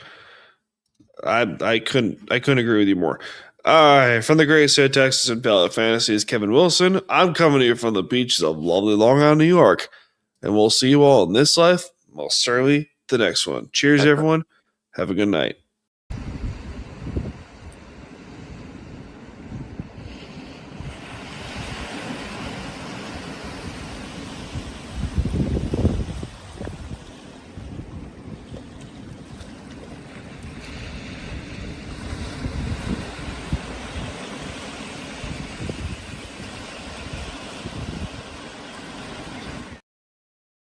S1: I couldn't agree with you more. All right, from the great state of Texas and Ballot Fantasy is Kevin Wilson. I'm coming here from the beaches of lovely Long Island, New York, and we'll see you all in this life, most certainly the next one. Cheers, everyone. Have a good night.